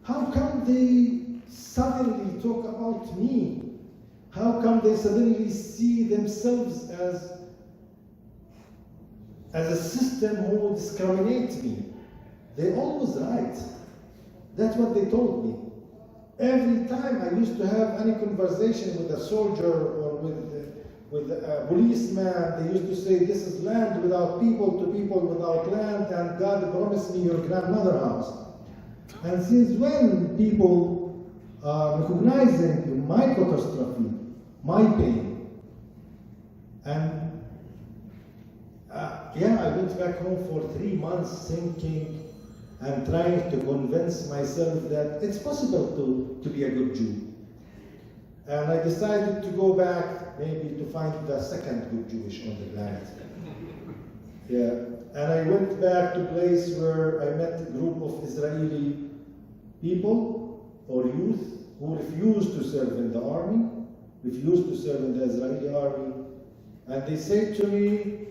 [SPEAKER 3] How come they suddenly talk about me? How come they suddenly see themselves as a system who discriminates me? They're always right. That's what they told me. Every time I used to have any conversation with a soldier or with a policeman, they used to say, this is land without people to people without land, and God promised me your grandmother house. And since when people are recognizing my catastrophe, my pain, and I went back home for 3 months thinking and trying to convince myself that it's possible to be a good Jew. And I decided to go back maybe to find the second good Jewish on the planet. And I went back to a place where I met a group of Israeli people or youth who refused to serve in the army, refused to serve in the Israeli army, and they said to me,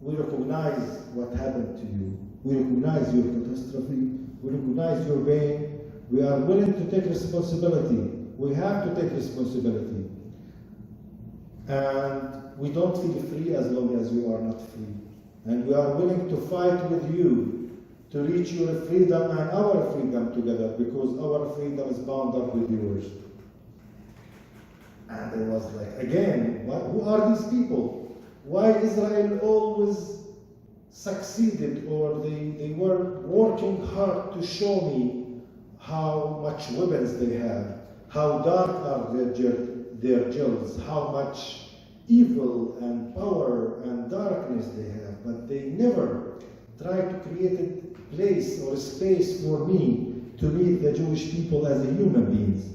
[SPEAKER 3] we recognize what happened to you. We recognize your catastrophe. We recognize your pain. We are willing to take responsibility. We have to take responsibility. And we don't feel free as long as you are not free. And we are willing to fight with you to reach your freedom and our freedom together, because our freedom is bound up with yours. And I was like, again, who are these people? Why Israel always succeeded, or they were working hard to show me how much weapons they have, how dark are their jails, how much evil and power and darkness they have, but they never tried to create a place or a space for me to meet the Jewish people as a human beings.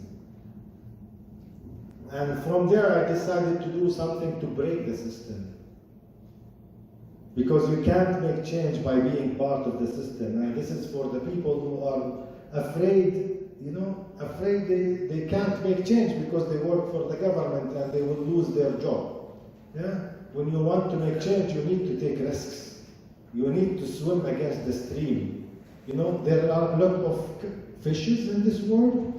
[SPEAKER 3] And from there I decided to do something to break the system. Because you can't make change by being part of the system. And this is for the people who are afraid, afraid they can't make change because they work for the government and they will lose their job. When you want to make change, you need to take risks. You need to swim against the stream. There are a lot of fishes in this world,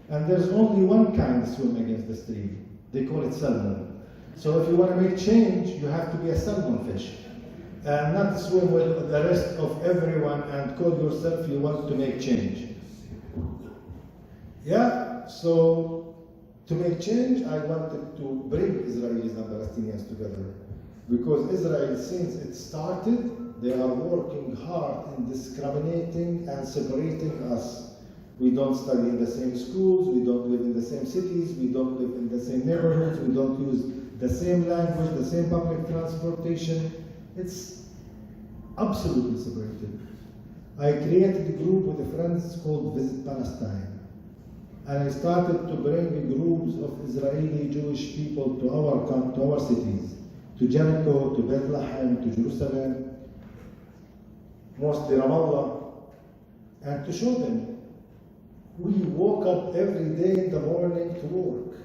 [SPEAKER 3] and there's only one kind swim against the stream. They call it salmon. So if you want to make change, you have to be a salmon fish, and not swim with the rest of everyone and call yourself you want to make change. So to make change, I wanted to bring Israelis and Palestinians together, because Israel, since it started, they are working hard in discriminating and separating us. We don't study in the same schools, we don't live in the same cities, we don't live in the same neighborhoods, we don't use the same language, the same public transportation. It's absolutely separated. I created a group with friends called Visit Palestine. And I started to bring groups of Israeli Jewish people to our cities, to Jericho, to Bethlehem, to Jerusalem, mostly Ramallah, and to show them we woke up every day in the morning to work.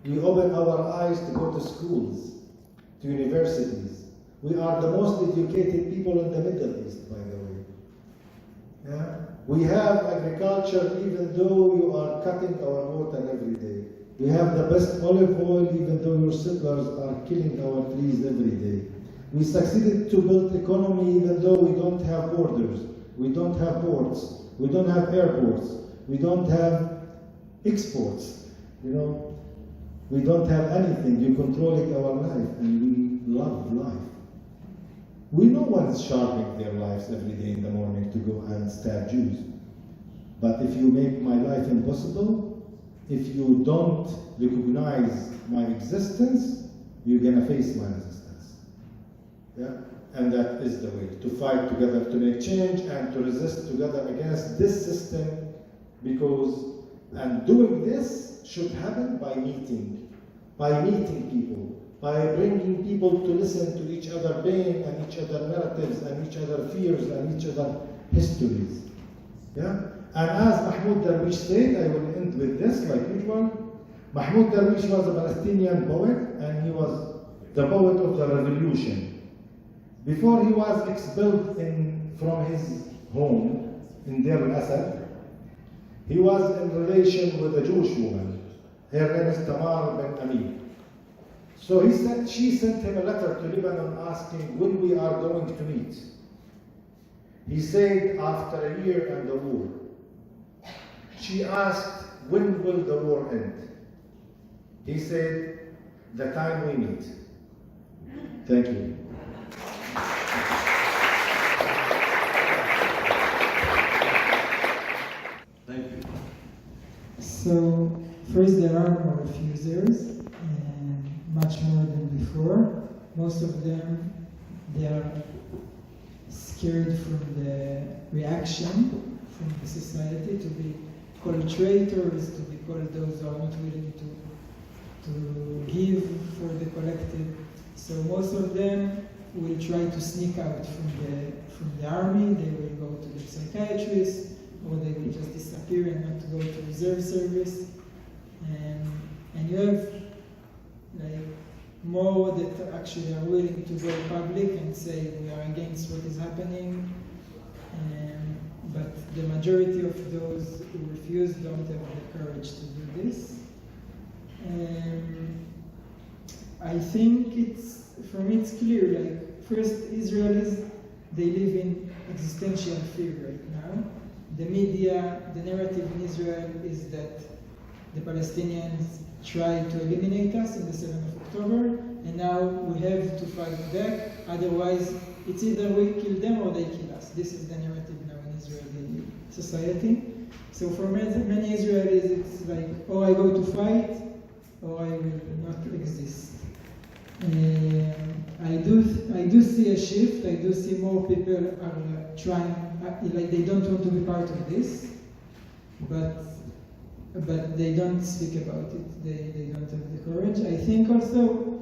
[SPEAKER 3] We open our eyes to go to schools, to universities. We are the most educated people in the Middle East, by the way. We have agriculture even though you are cutting our water every day. We have the best olive oil even though your settlers are killing our trees every day. We succeeded to build economy even though we don't have borders. We don't have ports. We don't have airports. We don't have exports. We don't have anything. You controlling our life, and we love life. We know one is sharpening their lives every day in the morning to go and stab Jews. But if you make my life impossible, if you don't recognize my existence, you're gonna face my resistance. And that is the way to fight together to make change and to resist together against this system, and doing this should happen by meeting people, by bringing people to listen to each other pain and each other narratives and each other fears and each other histories. And as Mahmoud Darwish said, I will end with this like usual. Mahmoud Darwish was a Palestinian poet, and he was the poet of the revolution. Before he was expelled from his home in Deir al-Asad, he was in relation with a Jewish woman. Her name is Tamar ben Amin. So she sent him a letter to Lebanon asking when we are going to meet. He said after a year and the war. She asked, when will the war end? He said, the time we meet. Thank you.
[SPEAKER 2] Thank you.
[SPEAKER 4] So, first there are more refusers, and much more than before. Most of them, they are scared from the reaction from the society, to be called traitors, to be called those who are not willing to give for the collective. So most of them will try to sneak out from the army. They will go to the psychiatrist, or they will just disappear and not go to reserve service. And you have like more that actually are willing to go public and say we are against what is happening. But the majority of those who refuse don't have the courage to do this. I think for me it's clear, like, first, Israelis, they live in existential fear right now. The media, the narrative in Israel is that the Palestinians tried to eliminate us on the 7th of October, and now we have to fight back, otherwise it's either we kill them or they kill us. This is the narrative now in Israeli society. So for many Israelis, it's like, oh, I go to fight, or I will not exist. I do see a shift. I do see more people are trying, like they don't want to be part of this, but they don't speak about it. They don't have the courage. I think also,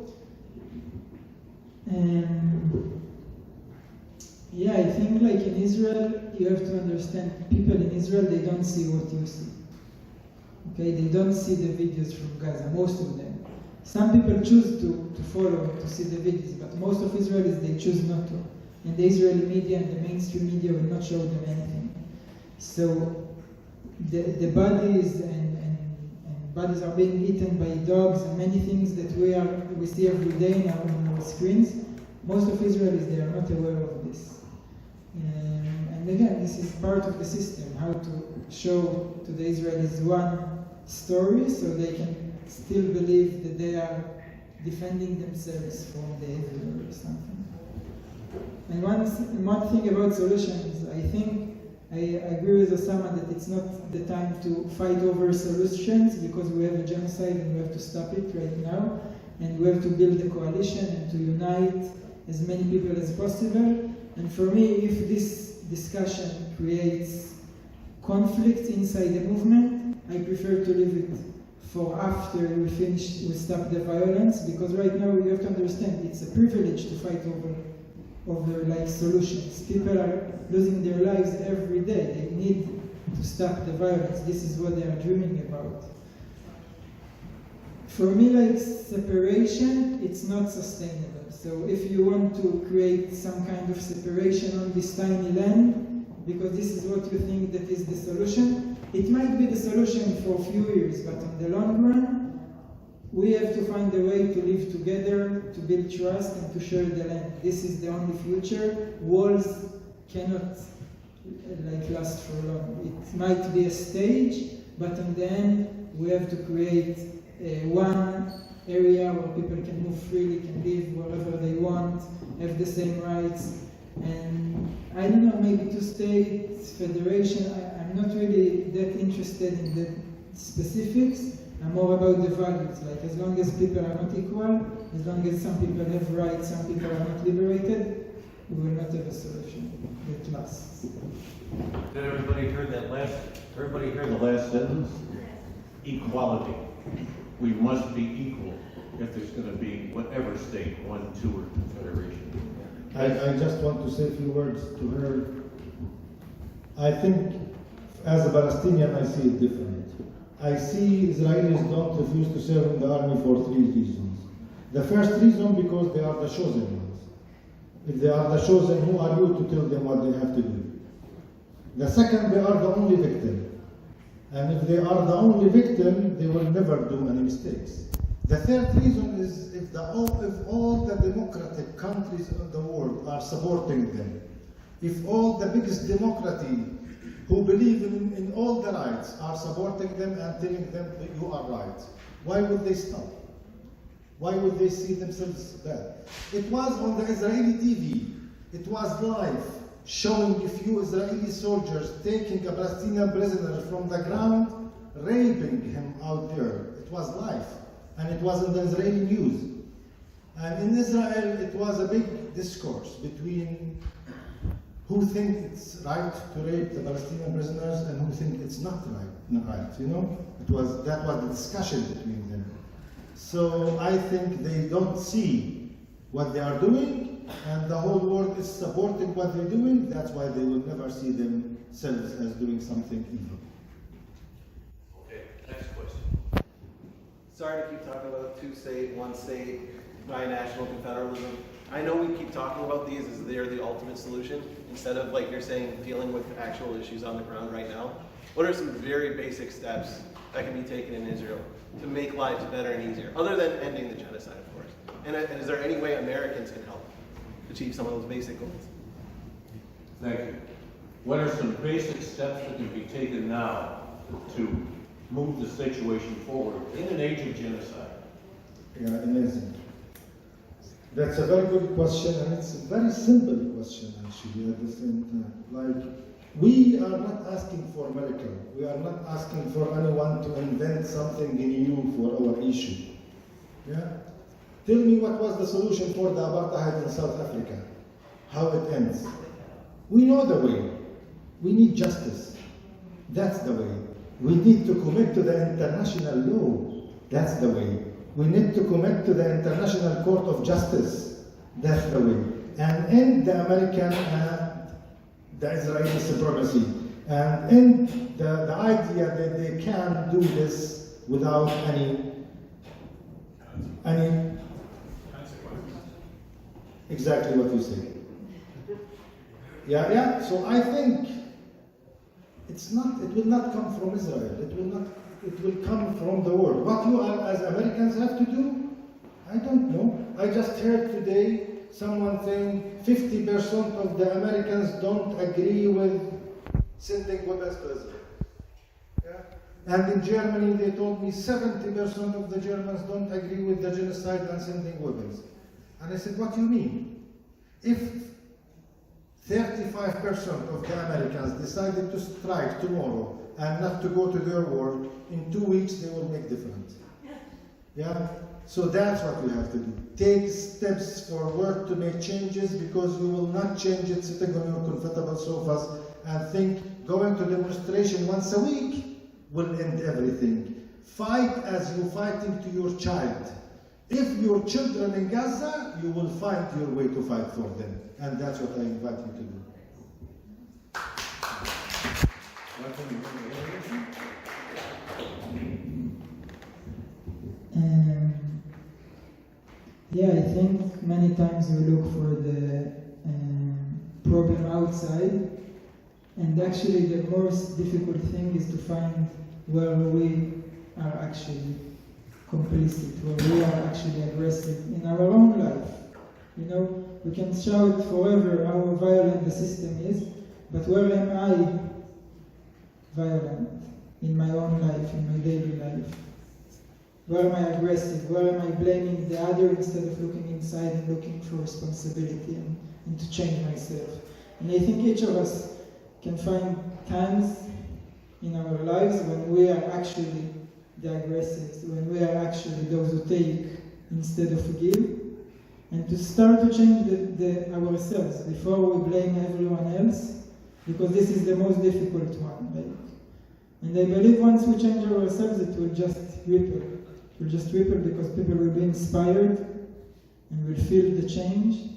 [SPEAKER 4] I think like in Israel, you have to understand, people in Israel, they don't see what you see. Okay, they don't see the videos from Gaza, most of them. Some people choose to follow, to see the videos, but most of Israelis, they choose not to. And the Israeli media and the mainstream media will not show them anything. So the bodies and bodies are being eaten by dogs and many things that we see every day now on our screens. Most of Israelis, they are not aware of this. And again, this is part of the system, how to show to the Israelis one story so they can still believe that they are defending themselves from the evil or something. And one thing about solutions, I think I agree with Osama that it's not the time to fight over solutions, because we have a genocide and we have to stop it right now, and we have to build a coalition and to unite as many people as possible. And for me, if this discussion creates conflict inside the movement, I prefer to leave it for after we stop the violence, because right now you have to understand it's a privilege to fight over like solutions. People are losing their lives every day. They need to stop the violence. This is what they are dreaming about. For me, like separation, it's not sustainable. So if you want to create some kind of separation on this tiny land, because this is what you think that is the solution, it might be the solution for a few years, but in the long run, we have to find a way to live together, to build trust, and to share the land. This is the only future. Walls cannot last for long. It might be a stage, but in the end, we have to create one area where people can move freely, can live wherever they want, have the same rights. And I don't know, maybe two-state federation, I'm not really that interested in the specifics. I'm more about the values, like as long as people are not equal, as long as some people have rights, some people are not liberated, we will not have a solution that lasts.
[SPEAKER 2] Did everybody hear the last sentence? Equality. We must be equal if there's going to be whatever state, 1, 2, or confederation.
[SPEAKER 3] I just want to say a few words to her. I think, as a Palestinian, I see it different. I see Israelis don't refuse to serve in the army for 3 reasons. The first reason, because they are the chosen ones. If they are the chosen, who are you to tell them what they have to do? The second, they are the only victim. And if they are the only victim, they will never do any mistakes. The third reason is if all the democratic countries of the world are supporting them, if all the biggest democracy who believe in all the rights are supporting them and telling them that you are right, why would they stop? Why would they see themselves bad? It was on the Israeli TV. It was live, showing a few Israeli soldiers taking a Palestinian prisoner from the ground, raping him out there. It was live, and it was in the Israeli news. And in Israel, it was a big discourse between who think it's right to rape the Palestinian prisoners and who think it's not right. You know, that was the discussion between them. So I think they don't see what they are doing, and the whole world is supporting what they're doing. That's why they will never see themselves as doing something evil.
[SPEAKER 2] Okay, next question.
[SPEAKER 5] Sorry to keep talking about two-state, one-state, binational confederalism. I know we keep talking about these as they're the ultimate solution, instead of, like you're saying, dealing with actual issues on the ground right now. What are some very basic steps that can be taken in Israel to make lives better and easier, other than ending the genocide, of course? And is there any way Americans can help achieve some of those basic goals?
[SPEAKER 2] Thank you. What are some basic steps that can be taken now to move the situation forward in an age of genocide?
[SPEAKER 3] Yeah, amazing. That's a very good question, and it's a very simple question, actually, at the same time. Like, we are not asking for a miracle. We are not asking for anyone to invent something new for our issue. Yeah? Tell me what was the solution for the apartheid in South Africa, how it ends. We know the way. We need justice. That's the way. We need to commit to the international law. That's the way. We need to commit to the International Court of Justice. That's the way. And end the American and the Israeli supremacy. And end the idea that they can do this without any exactly what you say. Yeah. So I think it will not come from Israel. It will come from the world. What you as Americans have to do, I don't know. I just heard today someone saying 50% of the Americans don't agree with sending weapons to Israel. Yeah? And in Germany, they told me 70% of the Germans don't agree with the genocide and sending weapons. And I said, what do you mean? If 35% of the Americans decided to strike tomorrow and not to go to their war, in 2 weeks they will make difference. Yeah? So that's what we have to do. Take steps forward to make changes, because we will not change it sitting on your comfortable sofas and think going to demonstration once a week will end everything. Fight as you're fighting to your child. If your children in Gaza, you will find your way to fight for them. And that's what I invite you to do.
[SPEAKER 4] Yeah, I think many times we look for the problem outside, and actually the most difficult thing is to find where we are actually complicit, where we are actually aggressive in our own life. You know, we can shout forever how violent the system is, but where am I violent in my own life, in my daily life? Where am I aggressive? Where am I blaming the other instead of looking inside and looking for responsibility and to change myself? And I think each of us can find times in our lives when we are actually the aggressives, when we are actually those who take instead of forgive, and to start to change ourselves before we blame everyone else, because this is the most difficult one. And I believe once we change ourselves, it will just ripple. It will just ripple because people will be inspired and will feel the change.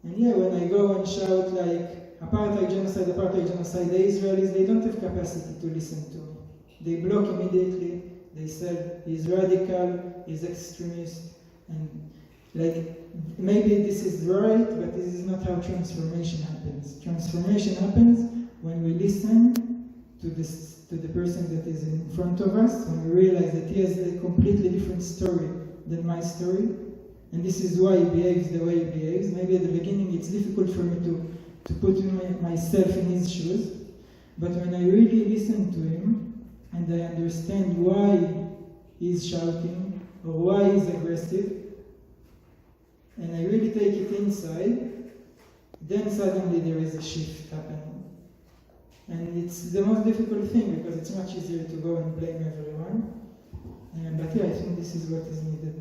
[SPEAKER 4] And yeah, when I go and shout like, apartheid, genocide, the Israelis, they don't have capacity to listen to me. They block immediately. They said, he's radical, he's extremist. And like, maybe this is right, but this is not how transformation happens. Transformation happens when we listen to the person that is in front of us, when we realize that he has a completely different story than my story, and this is why he behaves the way he behaves. Maybe at the beginning it's difficult for me to put myself in his shoes, but when I really listen to him and I understand why he's shouting or why he's aggressive, and I really take it inside, then suddenly there is a shift happening. And it's the most difficult thing because it's much easier to go and blame everyone. But yeah, I think this is what is needed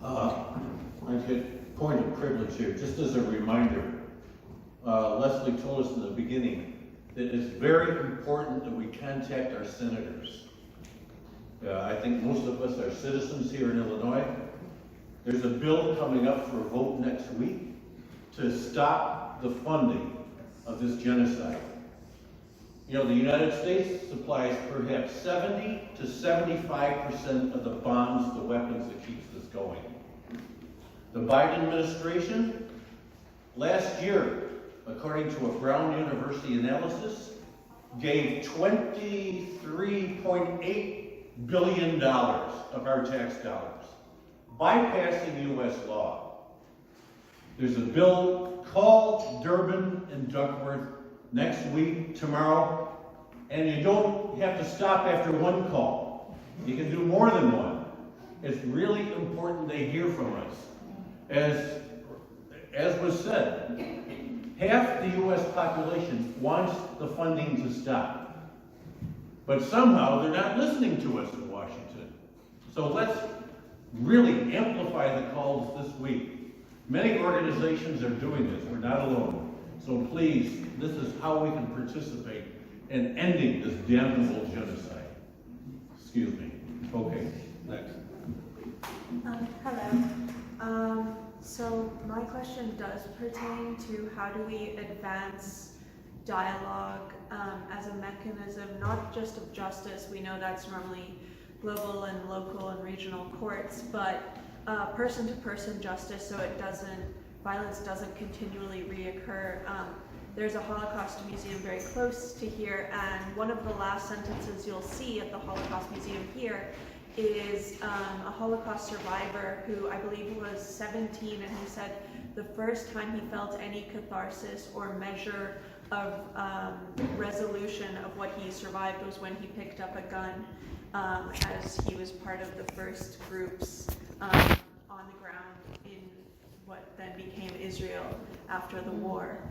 [SPEAKER 4] now.
[SPEAKER 2] I get point of privilege here, just as a reminder. Leslie told us in the beginning that it's very important that we contact our senators. I think most of us are citizens here in Illinois. There's a bill coming up for a vote next week to stop the funding of this genocide. You know, the United States supplies perhaps 70 to 75% of the bombs, the weapons that keeps this going. The Biden administration, last year, according to a Brown University analysis, gave $23.8 billion of our tax dollars, bypassing U.S. law. There's a bill called Durbin and Duckworth next week, tomorrow, and you don't have to stop after one call. You can do more than one. It's really important they hear from us. As was said, half the U.S. population wants the funding to stop. But somehow they're not listening to us in Washington. So let's really amplify the calls this week. Many organizations are doing this. We're not alone. So please, this is how we can participate in ending this damnable genocide. Excuse me. Okay, next.
[SPEAKER 6] Hello. So my question does pertain to how do we advance dialogue as a mechanism, not just of justice. We know that's normally global and local and regional courts, but person-to-person justice, so violence doesn't continually reoccur. There's a Holocaust museum very close to here, and one of the last sentences you'll see at the Holocaust Museum here is a Holocaust survivor who I believe was 17, and he said the first time he felt any catharsis or measure of resolution of what he survived was when he picked up a gun, as he was part of the first groups on the ground in what then became Israel after the war.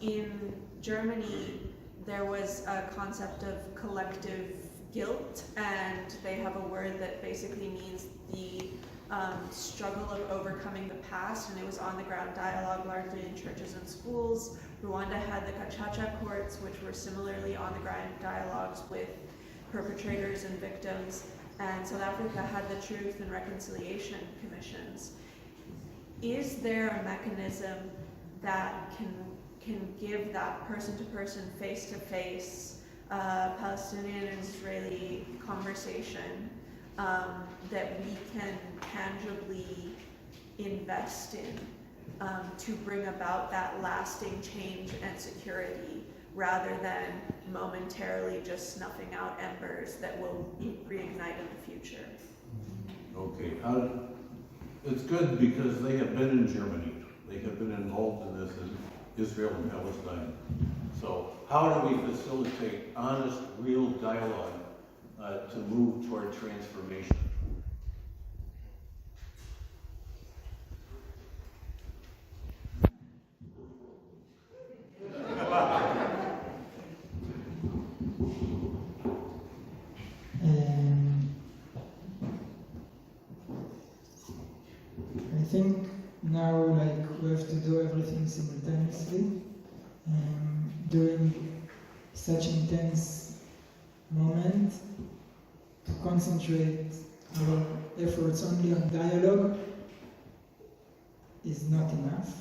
[SPEAKER 6] In Germany, there was a concept of collective guilt, and they have a word that basically means the struggle of overcoming the past, and it was on the ground dialogue largely in churches and schools. Rwanda had the Gacaca courts, which were similarly on the ground dialogues with perpetrators and victims, and South Africa had the Truth and Reconciliation Commissions. Is there a mechanism that can give that person-to-person, face-to-face Palestinian and Israeli conversation that we can tangibly invest in to bring about that lasting change and security, rather than momentarily just snuffing out embers that will reignite in the future?
[SPEAKER 2] Okay, it's good because they have been in Germany. They have been involved in this in Israel and Palestine. So how do we facilitate honest, real dialogue to move toward transformation?
[SPEAKER 4] I think now, we have to do everything simultaneously. During such intense moment, to concentrate our efforts only on dialogue is not enough,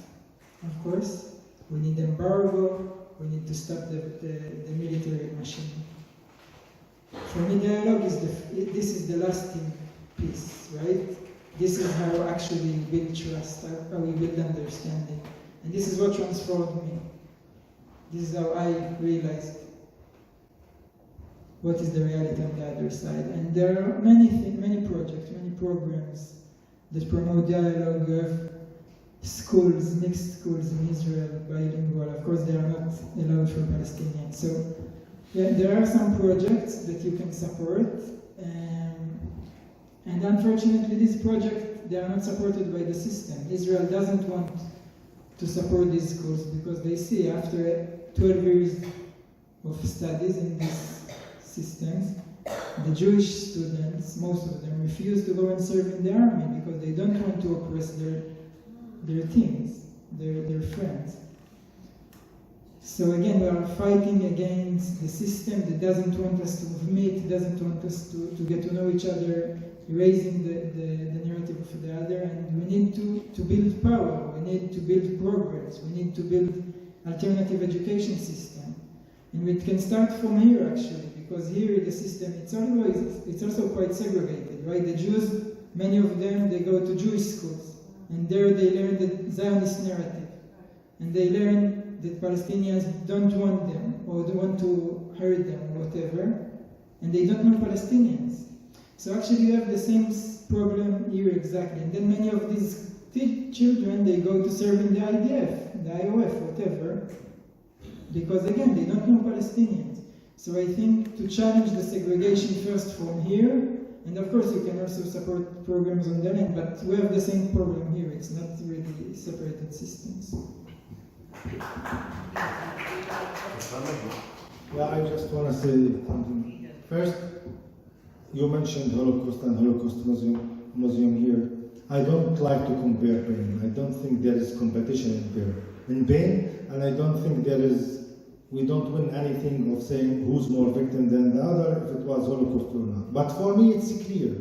[SPEAKER 4] of course. We need embargo, we need to stop the military machine. For me, dialogue is this is the lasting piece, right? this is how actually we build trust, how we build understanding. And this is what transformed me. This is how I realized what is the reality on the other side. And there are many projects, many programs that promote dialogue. We have schools, mixed schools in Israel, bilingual. Of course, they are not allowed for Palestinians. So, yeah, there are some projects that you can support. And unfortunately, these projects, they are not supported by the system. Israel doesn't want to support these schools because they see after 12 years of studies in these systems, the Jewish students, most of them, refuse to go and serve in the army because they don't want to oppress their teams, their friends. So again, we are fighting against the system that doesn't want us to meet, doesn't want us to get to know each other, erasing the narrative of the other, and we need to build power, we need to build progress, we need to build alternative education system. And it can start from here actually, because here the system, it's also quite segregated, right? The Jews, many of them, they go to Jewish schools, and there they learn the Zionist narrative, and they learn that Palestinians don't want them, or they want to hurt them, or whatever, and they don't know Palestinians. So actually you have the same problem here exactly, and then many of these children, they go to serve in the IDF, the IOF, whatever, because again, they don't know Palestinians. So I think to challenge the segregation first from here, and of course you can also support programs on the end, but we have the same problem here, it's not really separated systems.
[SPEAKER 3] Yeah, I just want to say something. First, you mentioned Holocaust and Holocaust Museum here. I don't like to compare pain. I don't think there is competition in pain, and I don't think we don't win anything of saying who's more victim than the other, if it was Holocaust or not. But for me, it's clear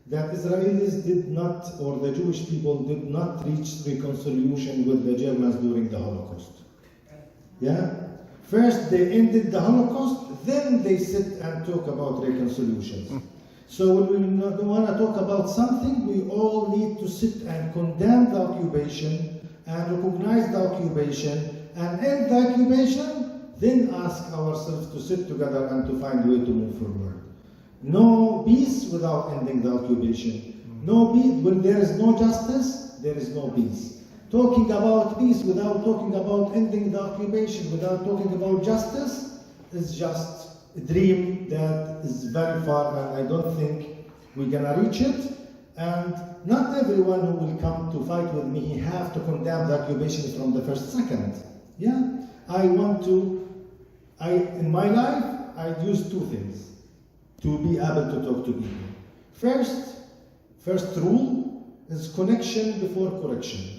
[SPEAKER 3] that Israelis did not, or the Jewish people did not reach reconciliation with the Germans during the Holocaust. Yeah? First, they ended the Holocaust, then they sit and talk about reconciliations. So when we want to talk about something, we all need to sit and condemn the occupation and recognize the occupation and end the occupation, then ask ourselves to sit together and to find a way to move forward. No peace without ending the occupation. No peace, when there is no justice, there is no peace. Talking about peace without talking about ending the occupation, without talking about justice, is just a dream that is very far, and I don't think we're gonna reach it. And not everyone who will come to fight with me have to condemn the occupation from the first second. Yeah, in my life, I use two things to be able to talk to people. First rule is connection before correction.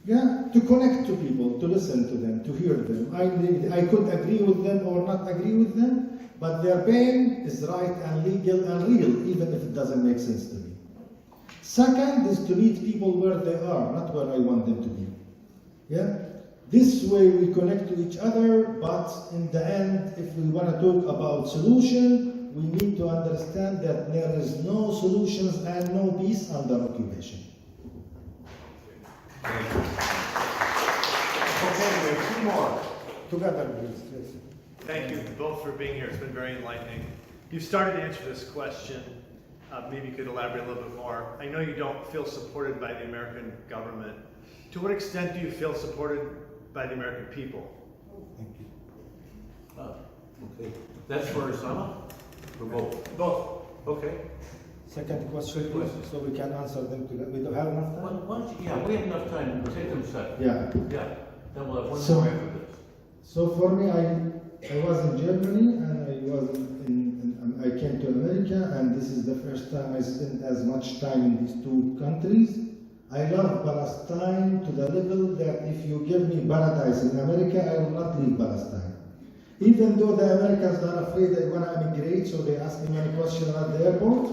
[SPEAKER 3] Yeah, to connect to people, to listen to them, to hear them. I could agree with them or not agree with them, but their pain is right and legal and real, even if it doesn't make sense to me. Second is to meet people where they are, not where I want them to be. Yeah? This way we connect to each other, but in the end, if we want to talk about solution, we need to understand that there is no solutions and no peace under occupation.
[SPEAKER 7] Okay, we have two more.
[SPEAKER 3] Together, please. Yes.
[SPEAKER 7] Thank you both for being here. It's been very enlightening. You started to answer this question. Maybe you could elaborate a little bit more. I know you don't feel supported by the American government. To what extent do you feel supported by the American people?
[SPEAKER 3] Thank you.
[SPEAKER 2] Okay. That's for Osama? For both? Both. Okay.
[SPEAKER 3] Second question,
[SPEAKER 2] Good question.
[SPEAKER 3] so we can answer them together. We don't have enough time?
[SPEAKER 2] Yeah, we have enough time. Take them second.
[SPEAKER 3] Yeah.
[SPEAKER 2] Yeah. Then we'll have one
[SPEAKER 3] So-
[SPEAKER 2] more after this.
[SPEAKER 3] So for me, I was in Germany and I came to America, and this is the first time I spent as much time in these two countries. I love Palestine to the level that if you give me paradise in America, I will not leave Palestine. Even though the Americans are afraid they want to immigrate, so they ask me many questions at the airport,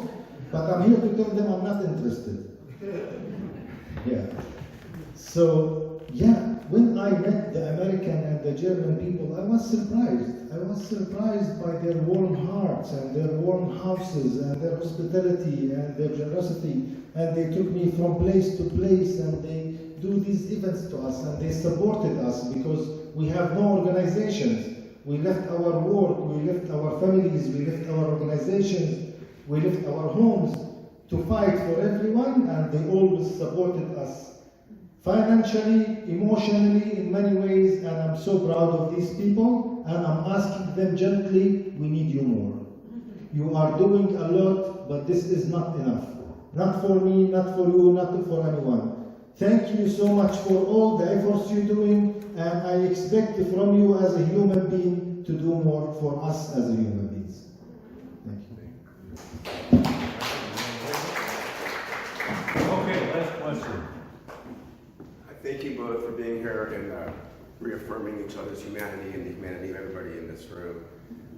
[SPEAKER 3] but I'm here to tell them I'm not interested. Yeah. So, yeah, when I met the American and the German people, I was surprised. I was surprised by their warm hearts and their warm houses and their hospitality and their generosity. And they took me from place to place and they do these events to us and they supported us because we have no organizations. We left our work, we left our families, we left our organizations, we left our homes to fight for everyone, and they always supported us financially, emotionally, in many ways, and I'm so proud of these people, and I'm asking them gently, we need you more. You are doing a lot, but this is not enough. Not for me, not for you, not for anyone. Thank you so much for all the efforts you're doing, and I expect from you as a human being to do more for us as a human beings. Thank you.
[SPEAKER 2] Okay, last question.
[SPEAKER 8] Thank you both for being here and reaffirming each other's humanity and the humanity of everybody in this room.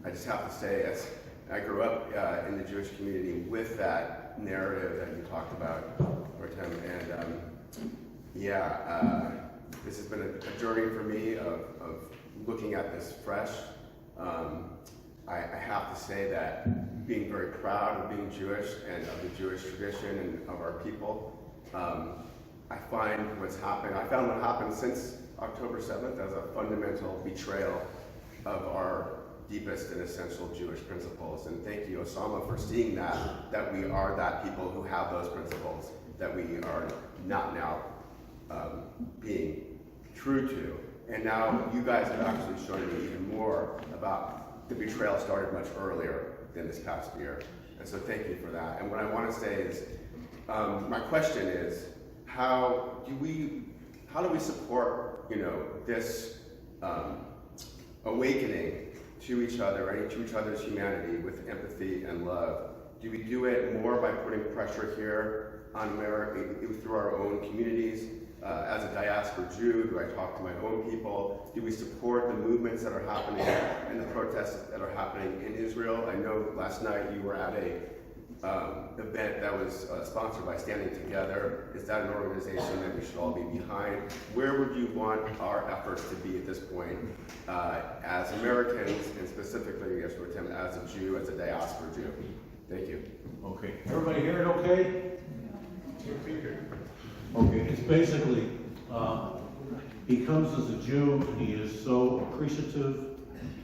[SPEAKER 8] I just have to say, as I grew up in the Jewish community with that narrative that you talked about, Rotem, and this has been a journey for me of looking at this fresh. I have to say that being very proud of being Jewish and of the Jewish tradition and of our people, I find what's happened, I found what happened since October 7th as a fundamental betrayal of our deepest and essential Jewish principles. And thank you, Osama, for seeing that we are that people who have those principles, that we are not now being true to. And now you guys have actually shown me even more about the betrayal started much earlier than this past year. And so thank you for that. And what I want to say is, my question is, how do we support, this awakening to each other and to each other's humanity with empathy and love? Do we do it more by putting pressure here on America through our own communities? As a diaspora Jew, do I talk to my own people? Do we support the movements that are happening and the protests that are happening in Israel? I know last night you were at a event that was sponsored by Standing Together. Is that an organization that we should all be behind? Where would you want our efforts to be at this point as Americans, and specifically, as Rotem, as a Jew, as a diaspora Jew? Thank you.
[SPEAKER 2] Okay, everybody hear it okay? Okay, it's basically, he comes as a Jew, and he is so appreciative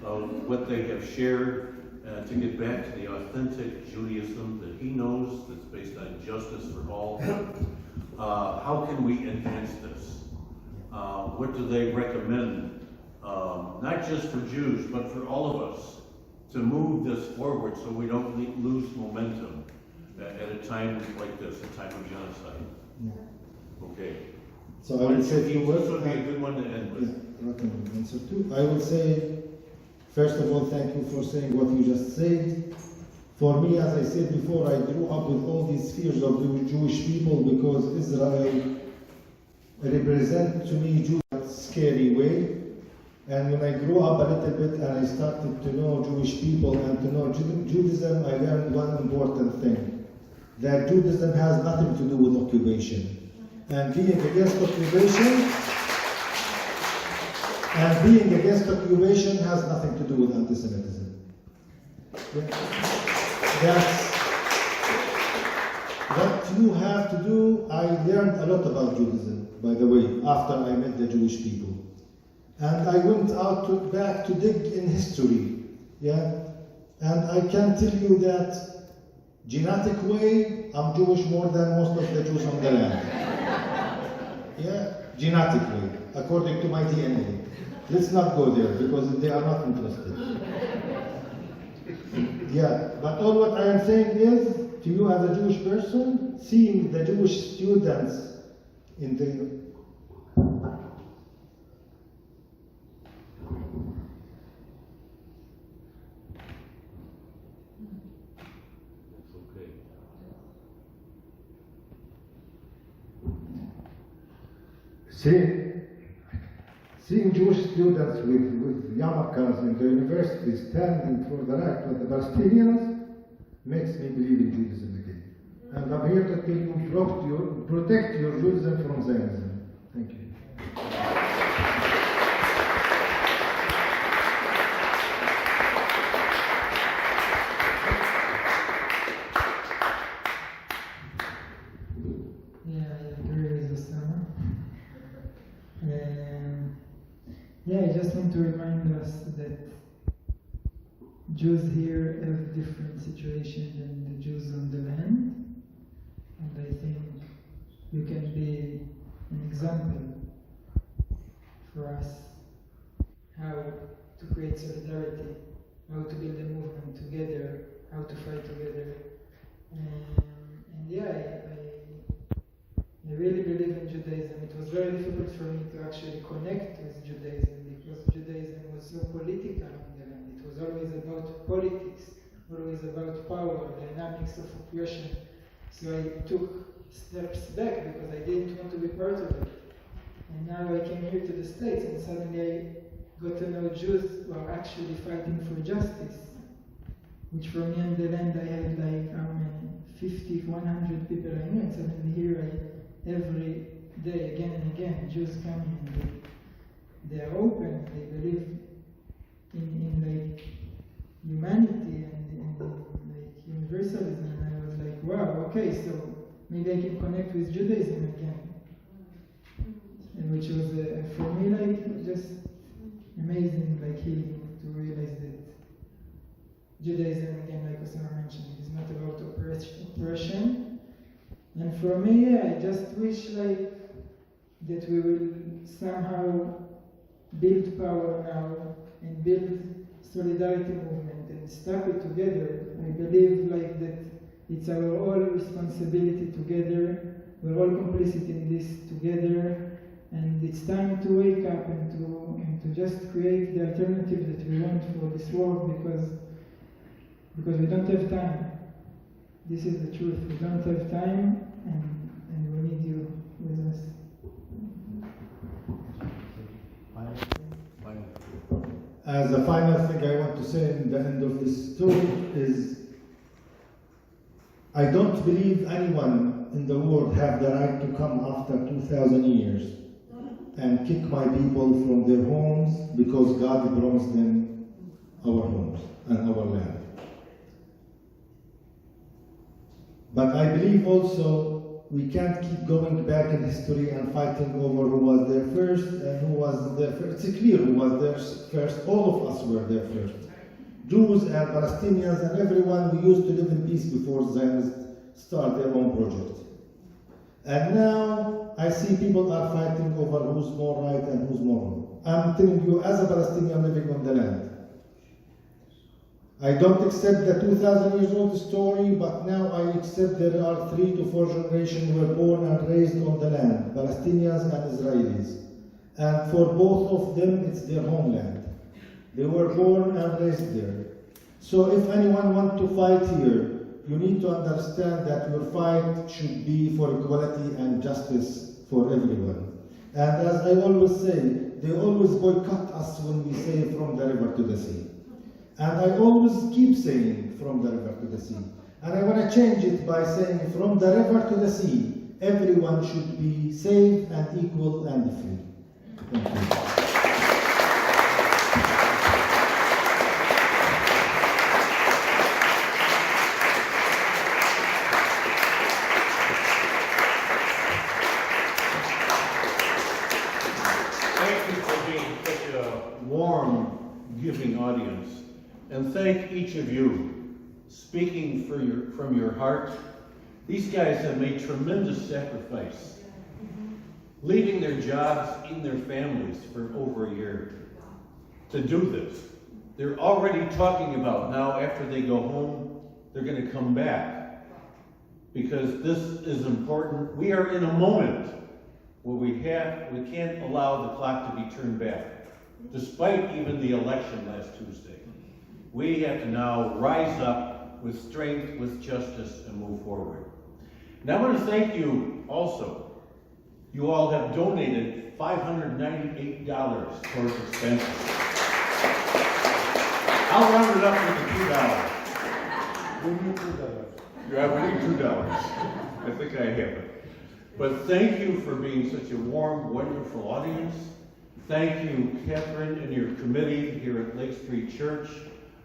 [SPEAKER 2] of what they have shared to get back to the authentic Judaism that he knows, that's based on justice for all. How can we advance this? What do they recommend, not just for Jews, but for all of us, to move this forward so we don't lose momentum at a time like this, a time of genocide?
[SPEAKER 3] Yeah.
[SPEAKER 2] Okay.
[SPEAKER 3] So I would say
[SPEAKER 2] this would be a good one to end with.
[SPEAKER 3] Yeah, answer too. I would say, first of all, thank you for saying what you just said. For me, as I said before, I grew up with all these fears of the Jewish people because Israel represents to me Jews in a scary way. And when I grew up a little bit and I started to know Jewish people and to know Judaism, I learned one important thing, that Judaism has nothing to do with occupation. And being against occupation has nothing to do with anti-Semitism. That's what you have to do. I learned a lot about Judaism, by the way, after I met the Jewish people. And I went out back to dig in history, and I can tell you that genetic way, I'm Jewish more than most of the Jews on the land. Genetically, according to my DNA. Let's not go there because they are not interested. But all what I am saying is, to you as a Jewish person, seeing the Jewish students in the seeing Jewish students with yarmulkes in the university standing for the right of the Palestinians makes me believe in Judaism again. And I'm here to tell you, protect your Judaism from Zionism. Thank you.
[SPEAKER 4] Yeah, I agree with Osama. Yeah, I just want to remind us that Jews here have different situations than the Jews on the land, and I think you can be an example for us how to create solidarity, how to build a movement together, how to fight together. And yeah, I really believe in Judaism. It was very difficult for me to actually connect with Judaism because Judaism was so political in the land. It was always about politics, always about power, dynamics of oppression. So I took steps back because I didn't want to be part of it. And now I came here to the States and suddenly I got to know Jews who are actually fighting for justice. Which for me on the land I had like how many? 50, 100 people I knew, and suddenly here every day, again and again, Jews come and they are open, they believe in like humanity and like universalism, and I was like, wow, okay, so maybe I can connect with Judaism again. And which was for me like just amazing, like healing to realize that Judaism, again, like Osama mentioned, is not about oppression. And for me, yeah, I just wish like that we will somehow build power now and build solidarity movement and stop it together. I believe like that it's our all responsibility together. We're all complicit in this together, and it's time to wake up and to just create the alternative that we want for this world because we don't have time. This is the truth. We don't have time, and we need you with us.
[SPEAKER 3] As a final thing I want to say in the end of this talk is I don't believe anyone in the world have the right to come after 2,000 years and kick my people from their homes because God promised them our homes and our land. But I believe also we can't keep going back in history and fighting over who was there first and who was there first. It's clear who was there first. All of us were there first. Jews and Palestinians and everyone who used to live in peace before Zionists start their own project. And now I see people are fighting over who's more right and who's more wrong. I'm telling you, as a Palestinian living on the land, I don't accept the 2,000 years old story, but now I accept there are 3 to 4 generations who were born and raised on the land, Palestinians and Israelis. And for both of them, it's their homeland. They were born and raised there. So if anyone wants to fight here, you need to understand that your fight should be for equality and justice for everyone. And as I always say, they always boycott us when we say from the river to the sea. And I always keep saying from the river to the sea. And I want to change it by saying from the river to the sea, everyone should be safe and equal and free. Thank you.
[SPEAKER 2] Thank you for being such a warm, giving audience. And thank each of you, speaking from your heart. These guys have made tremendous sacrifice, leaving their jobs in their families for over a year to do this. They're already talking about now after they go home, they're going to come back because this is important. We are in a moment where we can't allow the clock to be turned back, despite even the election last Tuesday. We have to now rise up with strength, with justice, and move forward. Now I want to thank you also. You all have donated $598 towards expenses. I'll round it up with the $2. We need $2. Yeah, we need $2. I think I have it. But thank you for being such a warm, wonderful audience. Thank you, Catherine, and your committee here at Lake Street Church.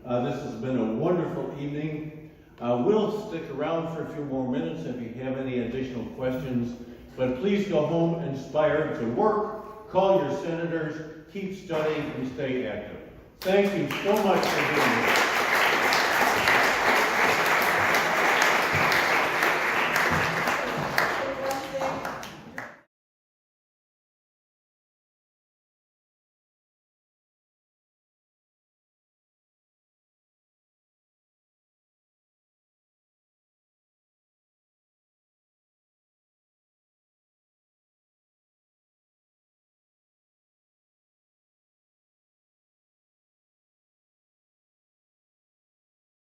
[SPEAKER 2] This has been a wonderful evening. We'll stick around for a few more minutes if you have any additional questions. But please go home inspired to work, call your senators, keep studying, and stay active. Thank you so much for being here.